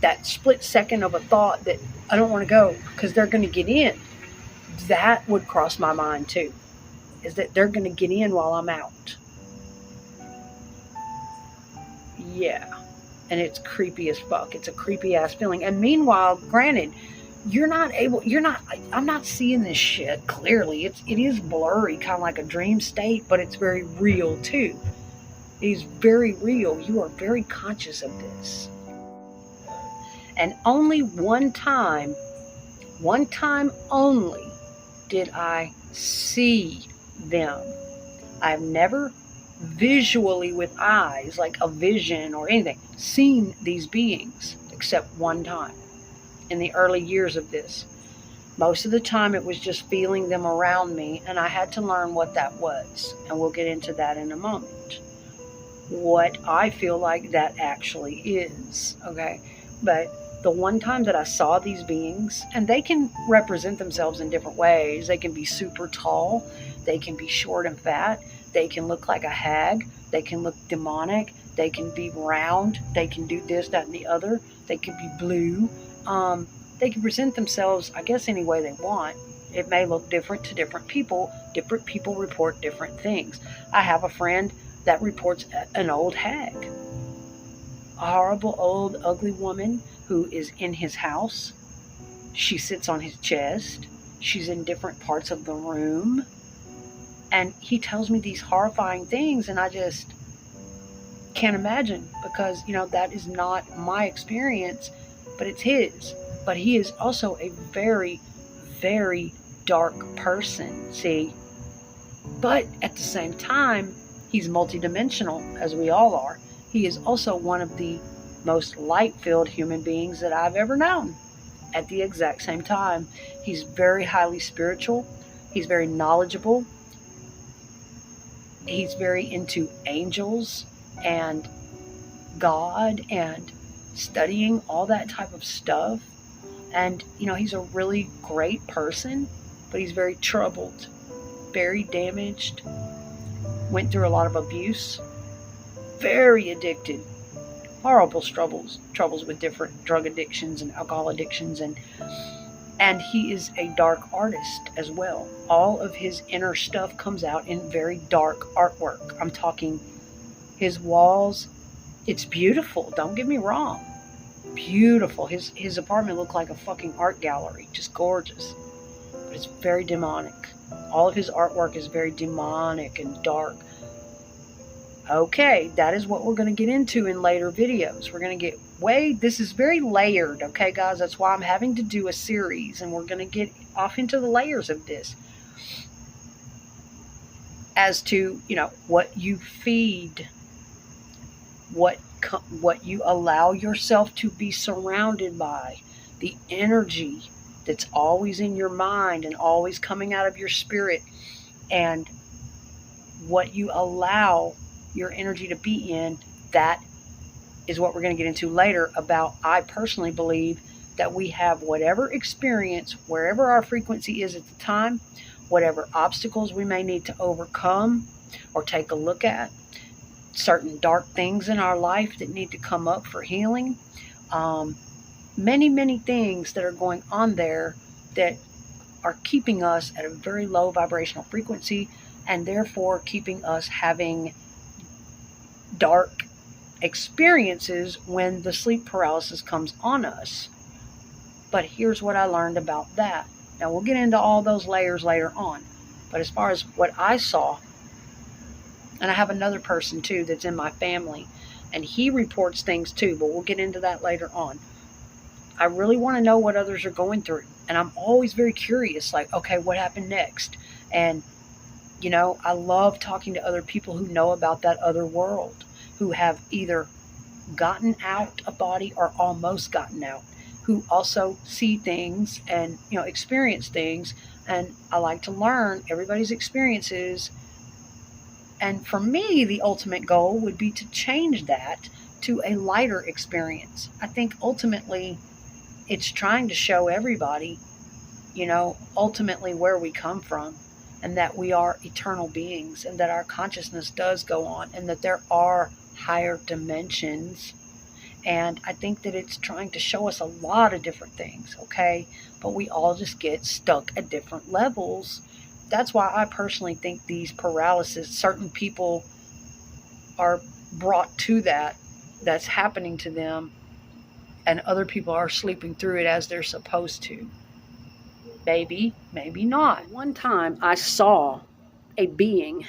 that split second of a thought that I don't want to go because they're going to get in. That would cross my mind too, is that they're going to get in while I'm out. Yeah. And it's creepy as fuck. It's a creepy ass feeling. And meanwhile, granted, I'm not seeing this shit clearly. It is blurry, kind of like a dream state, but it's very real too. It is very real. You are very conscious of this. And only one time only, did I see them. I've never visually with eyes, like a vision or anything, seen these beings except one time in the early years of this. Most of the time it was just feeling them around me, and I had to learn what that was. And we'll get into that in a moment. What I feel like that actually is, okay? But the one time that I saw these beings, and they can represent themselves in different ways. They can be super tall, they can be short and fat, they can look like a hag, they can look demonic, they can be round, they can do this, that, and the other, they can be blue. They can present themselves, I guess, any way they want. It may look different to different people. Different people report different things. I have a friend that reports an old hag, a horrible, old, ugly woman who is in his house. She sits on his chest. She's in different parts of the room. And he tells me these horrifying things, and I just can't imagine, because, that is not my experience, but it's his. But he is also a very, very dark person, see? But at the same time, he's multidimensional, as we all are. He is also one of the most light-filled human beings that I've ever known. At the exact same time, he's very highly spiritual. He's very knowledgeable. He's very into angels and God and studying all that type of stuff. And, he's a really great person, but he's very troubled, very damaged, went through a lot of abuse, very addicted, horrible troubles with different drug addictions and alcohol addictions. And he is a dark artist as well. All of his inner stuff comes out in very dark artwork. I'm talking his walls. It's beautiful. Don't get me wrong. Beautiful. His apartment looked like a fucking art gallery. Just gorgeous. But it's very demonic. All of his artwork is very demonic and dark. Okay, that is what we're going to get into in later videos. We're going to get this is very layered, okay, guys? That's why I'm having to do a series, and we're going to get off into the layers of this. As to, what you feed, what you allow yourself to be surrounded by, the energy that's always in your mind and always coming out of your spirit, and what you allow your energy to be in, that is what we're going to get into later about. I personally believe that we have whatever experience, wherever our frequency is at the time, whatever obstacles we may need to overcome or take a look at, certain dark things in our life that need to come up for healing, many, many things that are going on there that are keeping us at a very low vibrational frequency, and therefore keeping us having dark experiences when the sleep paralysis comes on us. But here's what I learned about that. Now, we'll get into all those layers later on. But as far as what I saw, and I have another person too that's in my family, and he reports things too, but we'll get into that later on. I really want to know what others are going through. And I'm always very curious, like, okay, what happened next? And, I love talking to other people who know about that other world, who have either gotten out a body or almost gotten out, who also see things and, experience things. And I like to learn everybody's experiences. And for me, the ultimate goal would be to change that to a lighter experience. I think ultimately it's trying to show everybody, ultimately where we come from, and that we are eternal beings, and that our consciousness does go on, and that there are higher dimensions. And I think that it's trying to show us a lot of different things, okay? But we all just get stuck at different levels. That's why I personally think these paralysis, certain people are brought to that's happening to them, and other people are sleeping through it as they're supposed to. Maybe, maybe not. One time I saw a being.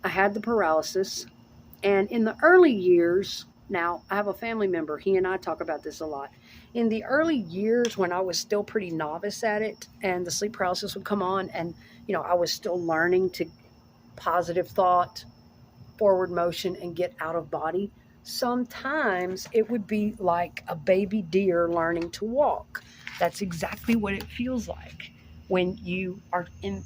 I had the paralysis, and in the early years, now I have a family member, he and I talk about this a lot. In the early years when I was still pretty novice at it and the sleep paralysis would come on and, I was still learning to positive thought, forward motion, and get out of body, sometimes it would be like a baby deer learning to walk. That's exactly what it feels like when you are in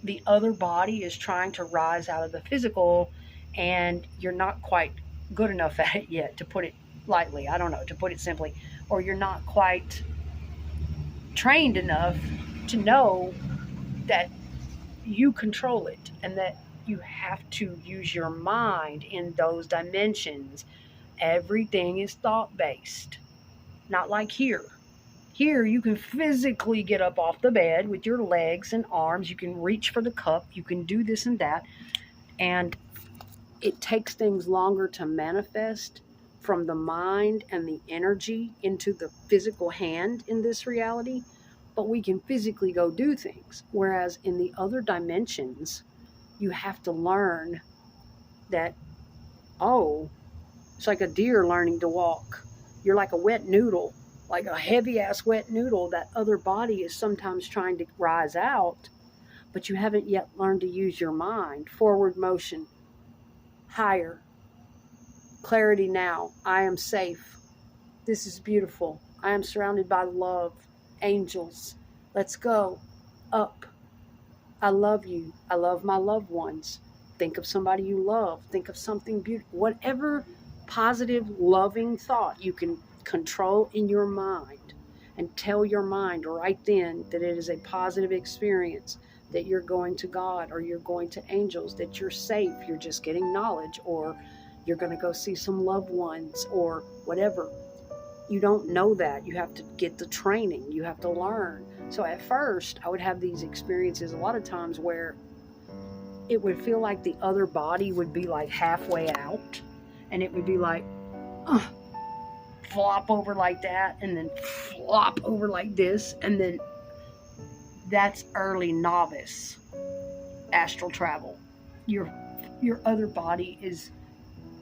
the other body is trying to rise out of the physical and you're not quite good enough at it yet, to put it lightly. I don't know, to put it simply. Or you're not quite trained enough to know that you control it and that you have to use your mind in those dimensions. Everything is thought based, not like here. Here, you can physically get up off the bed with your legs and arms. You can reach for the cup. You can do this and that. And it takes things longer to manifest from the mind and the energy into the physical hand in this reality. But we can physically go do things. Whereas in the other dimensions, you have to learn that, oh, it's like a deer learning to walk. You're like a wet noodle. Like a heavy-ass wet noodle, that other body is sometimes trying to rise out, but you haven't yet learned to use your mind. Forward motion, higher, clarity now. I am safe. This is beautiful. I am surrounded by love, angels. Let's go up. I love you. I love my loved ones. Think of somebody you love. Think of something beautiful. Whatever positive, loving thought you can control in your mind and tell your mind right then that it is a positive experience, that you're going to God or you're going to angels, that you're safe, you're just getting knowledge, or you're going to go see some loved ones or whatever. You don't know that. You have to get the training. You have to learn. So at first, I would have these experiences a lot of times where it would feel like the other body would be like halfway out, and it would be like, flop over like that, and then flop over like this, and then that's early novice astral travel. Your other body is,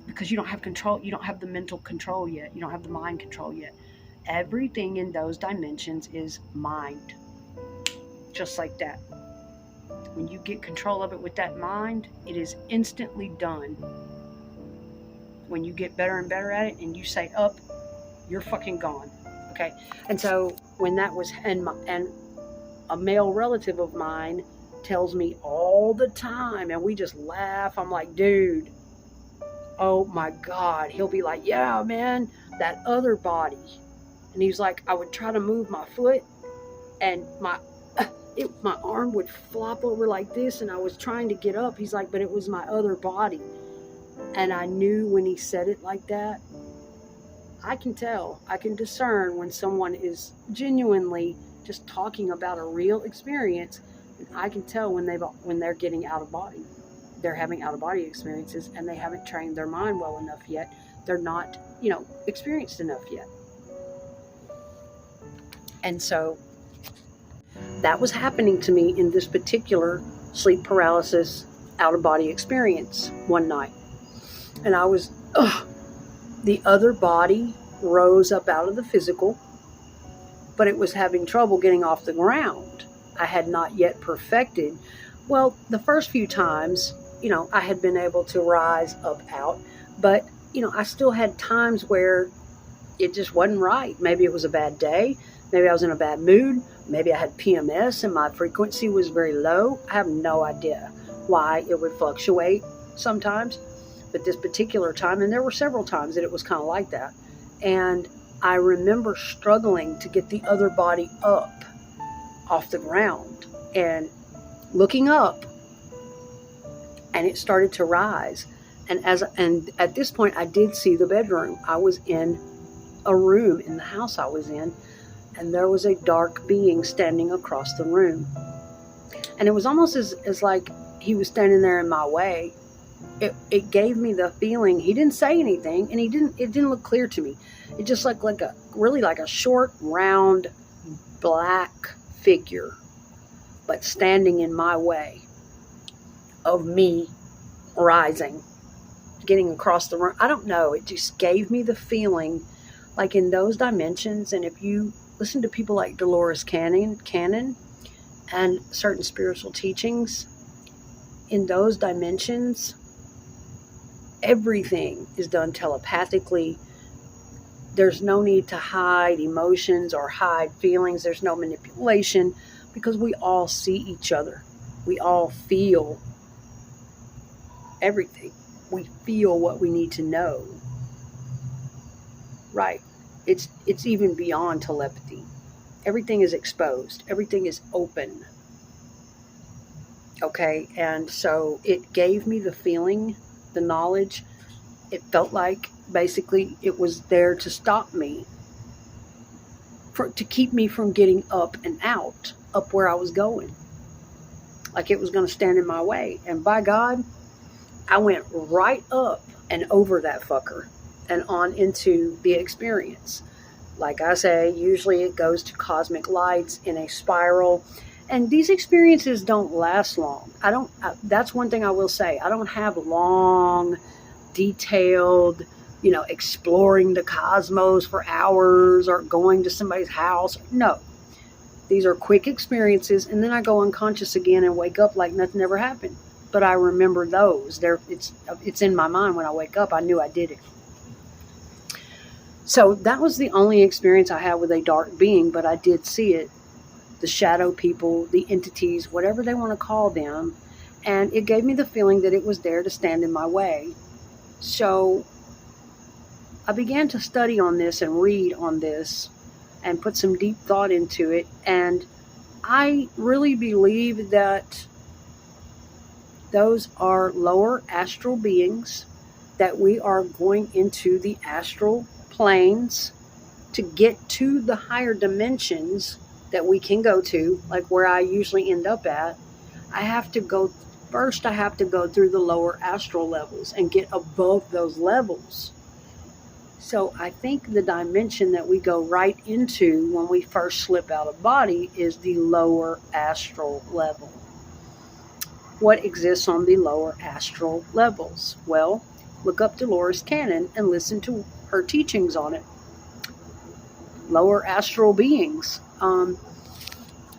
because you don't have control, you don't have the mental control yet, you don't have the mind control yet. Everything in those dimensions is mind, just like that. When you get control of it with that mind, it is instantly done. When you get better and better at it and you say up, you're fucking gone. Okay. And so when that was, and a male relative of mine tells me all the time, and we just laugh. I'm like, dude, oh my God. He'll be like, yeah, man, that other body. And he's like, I would try to move my foot and my arm would flop over like this, and I was trying to get up. He's like, but it was my other body. And I knew when he said it like that, I can tell, I can discern when someone is genuinely just talking about a real experience. And I can tell when they're getting out of body. They're having out of body experiences and they haven't trained their mind well enough yet. They're not, experienced enough yet. And so that was happening to me in this particular sleep paralysis out of body experience one night. And I was, the other body rose up out of the physical, but it was having trouble getting off the ground. I had not yet perfected. Well, the first few times, I had been able to rise up out, but, I still had times where it just wasn't right. Maybe it was a bad day. Maybe I was in a bad mood. Maybe I had PMS and my frequency was very low. I have no idea why it would fluctuate sometimes. But this particular time, and there were several times that it was kind of like that. And I remember struggling to get the other body up off the ground and looking up, and it started to rise. And at this point, I did see the bedroom. I was in a room in the house I was in, and there was a dark being standing across the room. And it was almost as like he was standing there in my way. It gave me the feeling, he didn't say anything, and it didn't look clear to me. It just looked like a short, round, black figure, but standing in my way of me rising, getting across the room. I don't know. It just gave me the feeling Like in those dimensions, and if you listen to people like Dolores Cannon and certain spiritual teachings, in those dimensions, everything is done telepathically. There's no need to hide emotions or hide feelings. There's no manipulation because we all see each other. We all feel everything. We feel what we need to know. Right. It's even beyond telepathy. Everything is exposed. Everything is open. Okay, and so it gave me the feeling, the knowledge. It felt like basically it was there to stop me, to keep me from getting up and out, up where I was going. Like it was going to stand in my way. And by God, I went right up and over that fucker and on into the experience. Like I say, usually it goes to cosmic lights in a spiral. And these experiences don't last long. That's one thing I will say. I don't have long, detailed, exploring the cosmos for hours or going to somebody's house. No. These are quick experiences, and then I go unconscious again and wake up like nothing ever happened. But I remember those. It's in my mind when I wake up. I knew I did it. So that was the only experience I had with a dark being, but I did see it. The shadow people, the entities, whatever they want to call them. And it gave me the feeling that it was there to stand in my way. So I began to study on this and read on this and put some deep thought into it. And I really believe that those are lower astral beings, that we are going into the astral planes to get to the higher dimensions that we can go to, like where I usually end up at. I have to go through the lower astral levels and get above those levels. So I think the dimension that we go right into when we first slip out of body is the lower astral level. What exists on the lower astral levels? Well, look up Dolores Cannon and listen to her teachings on it. Lower astral beings.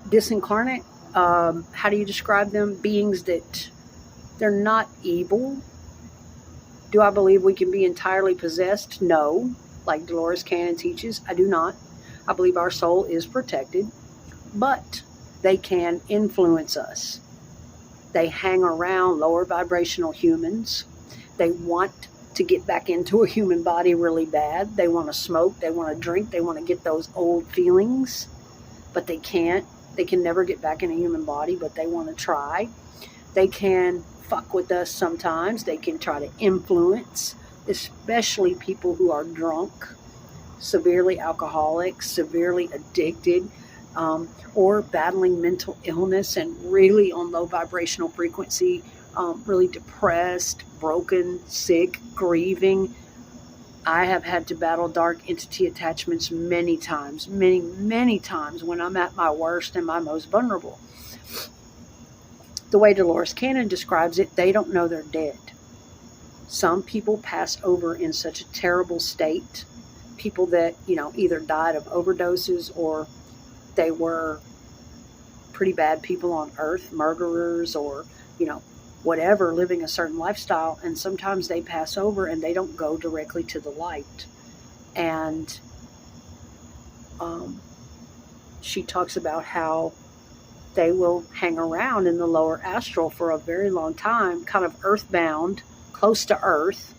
Disincarnate, how do you describe them? Beings that they're not evil. Do I believe we can be entirely possessed? No. Like Dolores Cannon teaches, I do not. I believe our soul is protected, but they can influence us. They hang around lower vibrational humans. They want to get back into a human body really bad. They want to smoke. They want to drink. They want to get those old feelings, but they can't. They can never get back in a human body, but they want to try. They can fuck with us sometimes. They can try to influence, especially people who are drunk, severely alcoholic, severely addicted, or battling mental illness and really on low vibrational frequency, really depressed, broken, sick, grieving. I have had to battle dark entity attachments many times when I'm at my worst and my most vulnerable. The way Dolores Cannon describes it, they don't know they're dead. Some people pass over in such a terrible state. People that, either died of overdoses or they were pretty bad people on earth, murderers or, whatever, living a certain lifestyle. And sometimes they pass over and they don't go directly to the light. And she talks about how they will hang around in the lower astral for a very long time, kind of earthbound, close to earth,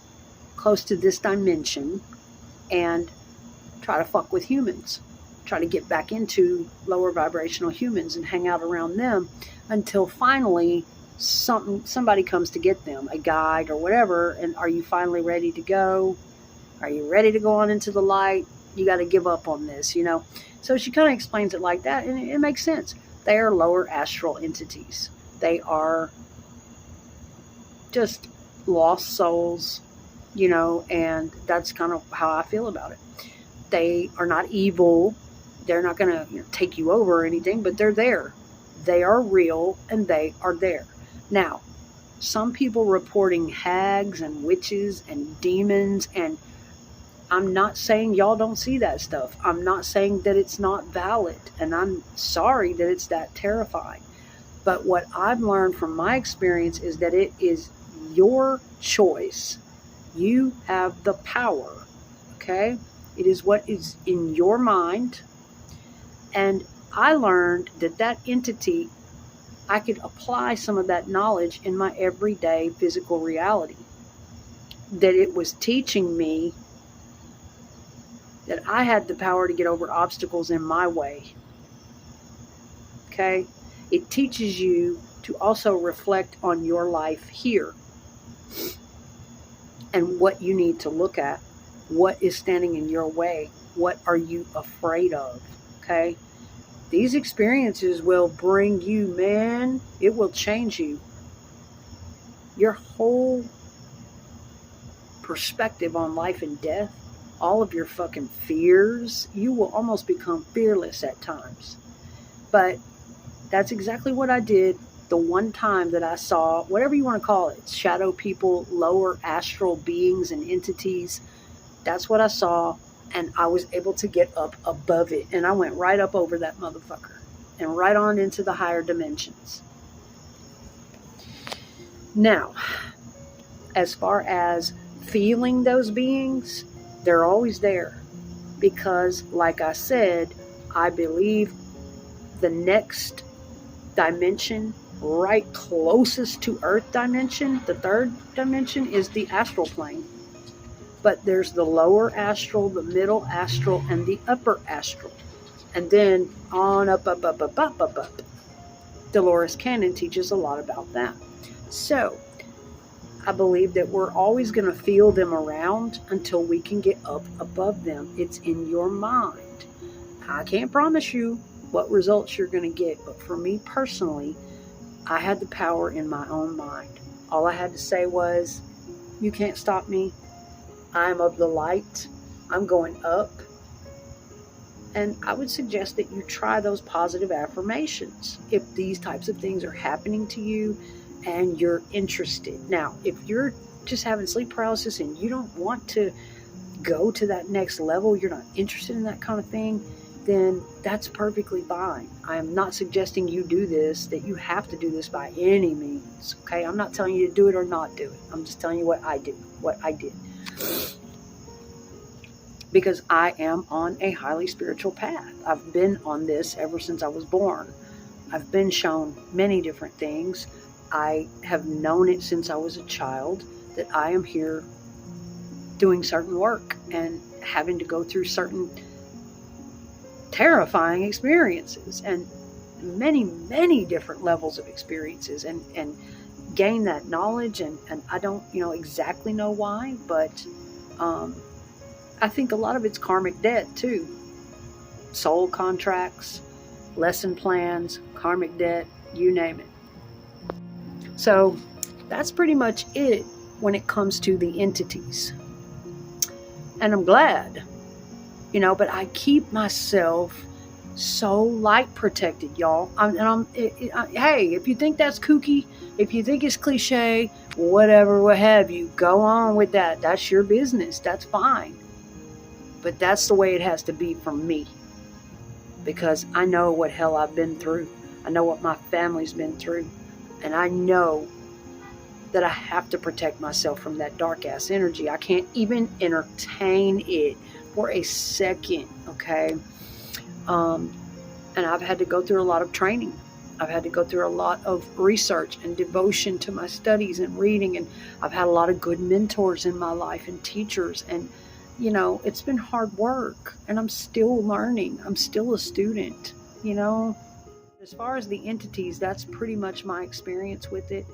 close to this dimension, and try to fuck with humans, try to get back into lower vibrational humans and hang out around them until finally somebody comes to get them, a guide or whatever. And are you finally ready to go? Are you ready to go on into the light? You got to give up on this, So she kind of explains it like that, and it makes sense. They are lower astral entities. They are just lost souls, and that's kind of how I feel about it. They are not evil. They're not going to take you over or anything, but they're there. They are real, and they are there. Now, some people reporting hags and witches and demons and I'm not saying y'all don't see that stuff. I'm not saying that it's not valid. And I'm sorry that it's that terrifying. But what I've learned from my experience is that it is your choice. You have the power. Okay? It is what is in your mind. And I learned that that entity, I could apply some of that knowledge in my everyday physical reality. That it was teaching me that I had the power to get over obstacles in my way. Okay? It teaches you to also reflect on your life here and what you need to look at. What is standing in your way? What are you afraid of? Okay? These experiences will bring you, man, it will change you. Your whole perspective on life and death, all of your fucking fears, you will almost become fearless at times. But that's exactly what I did the one time that I saw, whatever you want to call it, shadow people, lower astral beings and entities. That's what I saw, and I was able to get up above it, and I went right up over that motherfucker and right on into the higher dimensions. Now, as far as feeling those beings, they're always there because, like I said, I believe the next dimension right closest to Earth dimension, the third dimension, is the astral plane. But there's the lower astral, the middle astral, and the upper astral. And then on up. Dolores Cannon teaches a lot about that. So I believe that we're always going to feel them around until we can get up above them. It's in your mind. I can't promise you what results you're going to get, but for me personally, I had the power in my own mind. All I had to say was, you can't stop me. I'm of the light. I'm going up. And I would suggest that you try those positive affirmations if these types of things are happening to you and you're interested. Now, if you're just having sleep paralysis and you don't want to go to that next level, you're not interested in that kind of thing, then that's perfectly fine. I am not suggesting you do this, that you have to do this by any means. Okay? I'm not telling you to do it or not do it. I'm just telling you what I did. Because I am on a highly spiritual path. I've been on this ever since I was born. I've been shown many different things. I have known it since I was a child that I am here doing certain work and having to go through certain terrifying experiences and many different levels of experiences and gain that knowledge. And I don't exactly know why, but I think a lot of it's karmic debt too. Soul contracts, lesson plans, karmic debt, you name it. So that's pretty much it when it comes to the entities. And I'm glad, but I keep myself so light protected, y'all. Hey, if you think that's kooky, if you think it's cliche, whatever, what have you, go on with that. That's your business. That's fine. But that's the way it has to be for me. Because I know what hell I've been through. I know what my family's been through. And I know that I have to protect myself from that dark ass energy. I can't even entertain it for a second, okay? And I've had to go through a lot of training. I've had to go through a lot of research and devotion to my studies and reading. And I've had a lot of good mentors in my life and teachers. And it's been hard work, and I'm still learning. I'm still a student, As far as the entities, that's pretty much my experience with it.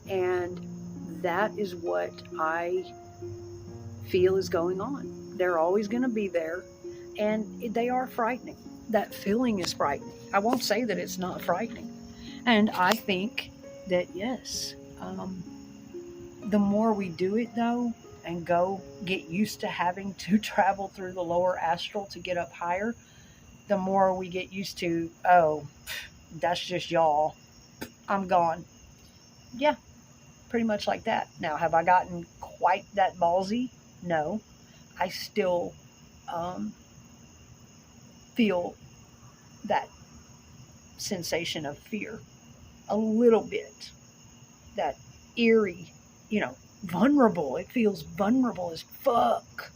And that is what I feel is going on. They're always going to be there, and they are frightening. That feeling is frightening. I won't say that it's not frightening. And I think that, yes, the more we do it, though, and go get used to having to travel through the lower astral to get up higher, the more we get used to, oh, that's just y'all. I'm gone. Yeah, pretty much like that. Now, have I gotten quite that ballsy? No. I still feel that sensation of fear a little bit, that eerie, vulnerable. It feels vulnerable as fuck.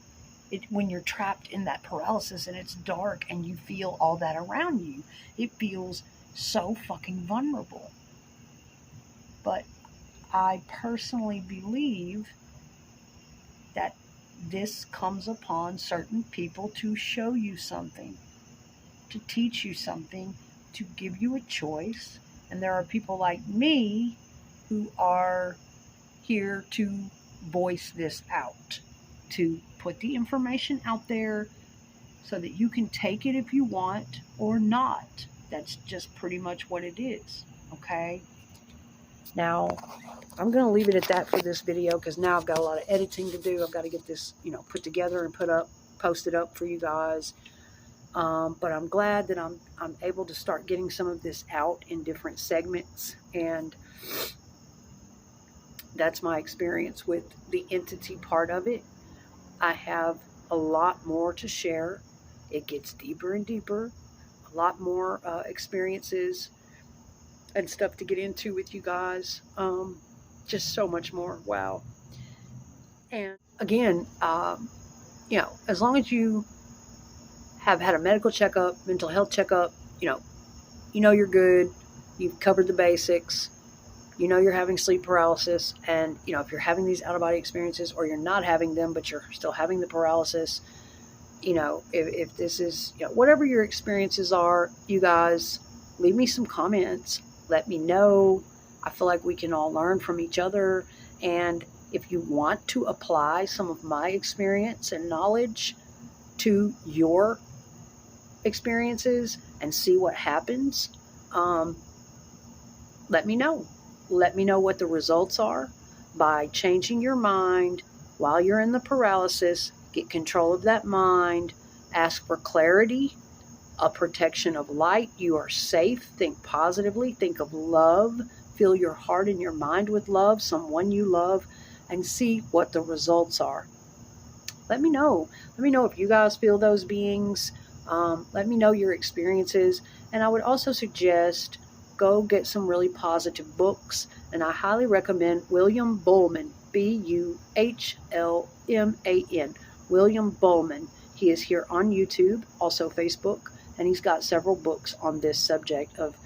When you're trapped in that paralysis and it's dark and you feel all that around you, it feels so fucking vulnerable. But I personally believe that this comes upon certain people to show you something, to teach you something, to give you a choice. And there are people like me who are here to voice this out, to put the information out there so that you can take it if you want or not. That's just pretty much what it is, okay? Now, I'm going to leave it at that for this video because now I've got a lot of editing to do. I've got to get this, put together and posted up for you guys. But I'm glad that I'm able to start getting some of this out in different segments, and that's my experience with the entity part of it. I have a lot more to share. It gets deeper and deeper, a lot more experiences and stuff to get into with you guys. Just so much more. Wow. And again, as long as you have had a medical checkup, mental health checkup, you're good. You've covered the basics. You're having sleep paralysis, and if you're having these out-of-body experiences, or you're not having them but you're still having the paralysis, if this is whatever your experiences are, you guys leave me some comments, let me know. I feel like we can all learn from each other, and if you want to apply some of my experience and knowledge to your experiences and see what happens, let me know. Let me know what the results are by changing your mind while you're in the paralysis. Get control of that mind. Ask for clarity, a protection of light. You are safe. Think positively. Think of love. Fill your heart and your mind with love, someone you love, and see what the results are. Let me know. Let me know if you guys feel those beings. Let me know your experiences. And I would also suggest go get some really positive books. And I highly recommend William Buhlman, Buhlman. William Buhlman. He is here on YouTube, also Facebook, and he's got several books on this subject of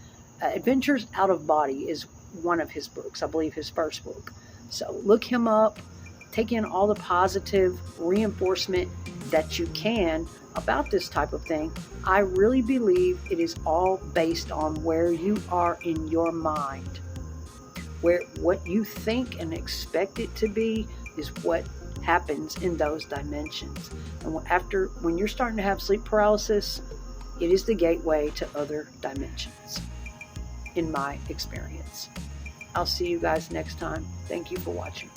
Adventures Out of Body is one of his books, I believe his first book. So look him up, take in all the positive reinforcement that you can about this type of thing. I really believe it is all based on where you are in your mind. Where what you think and expect it to be is what happens in those dimensions. And when you're starting to have sleep paralysis, it is the gateway to other dimensions, in my experience. I'll see you guys next time. Thank you for watching.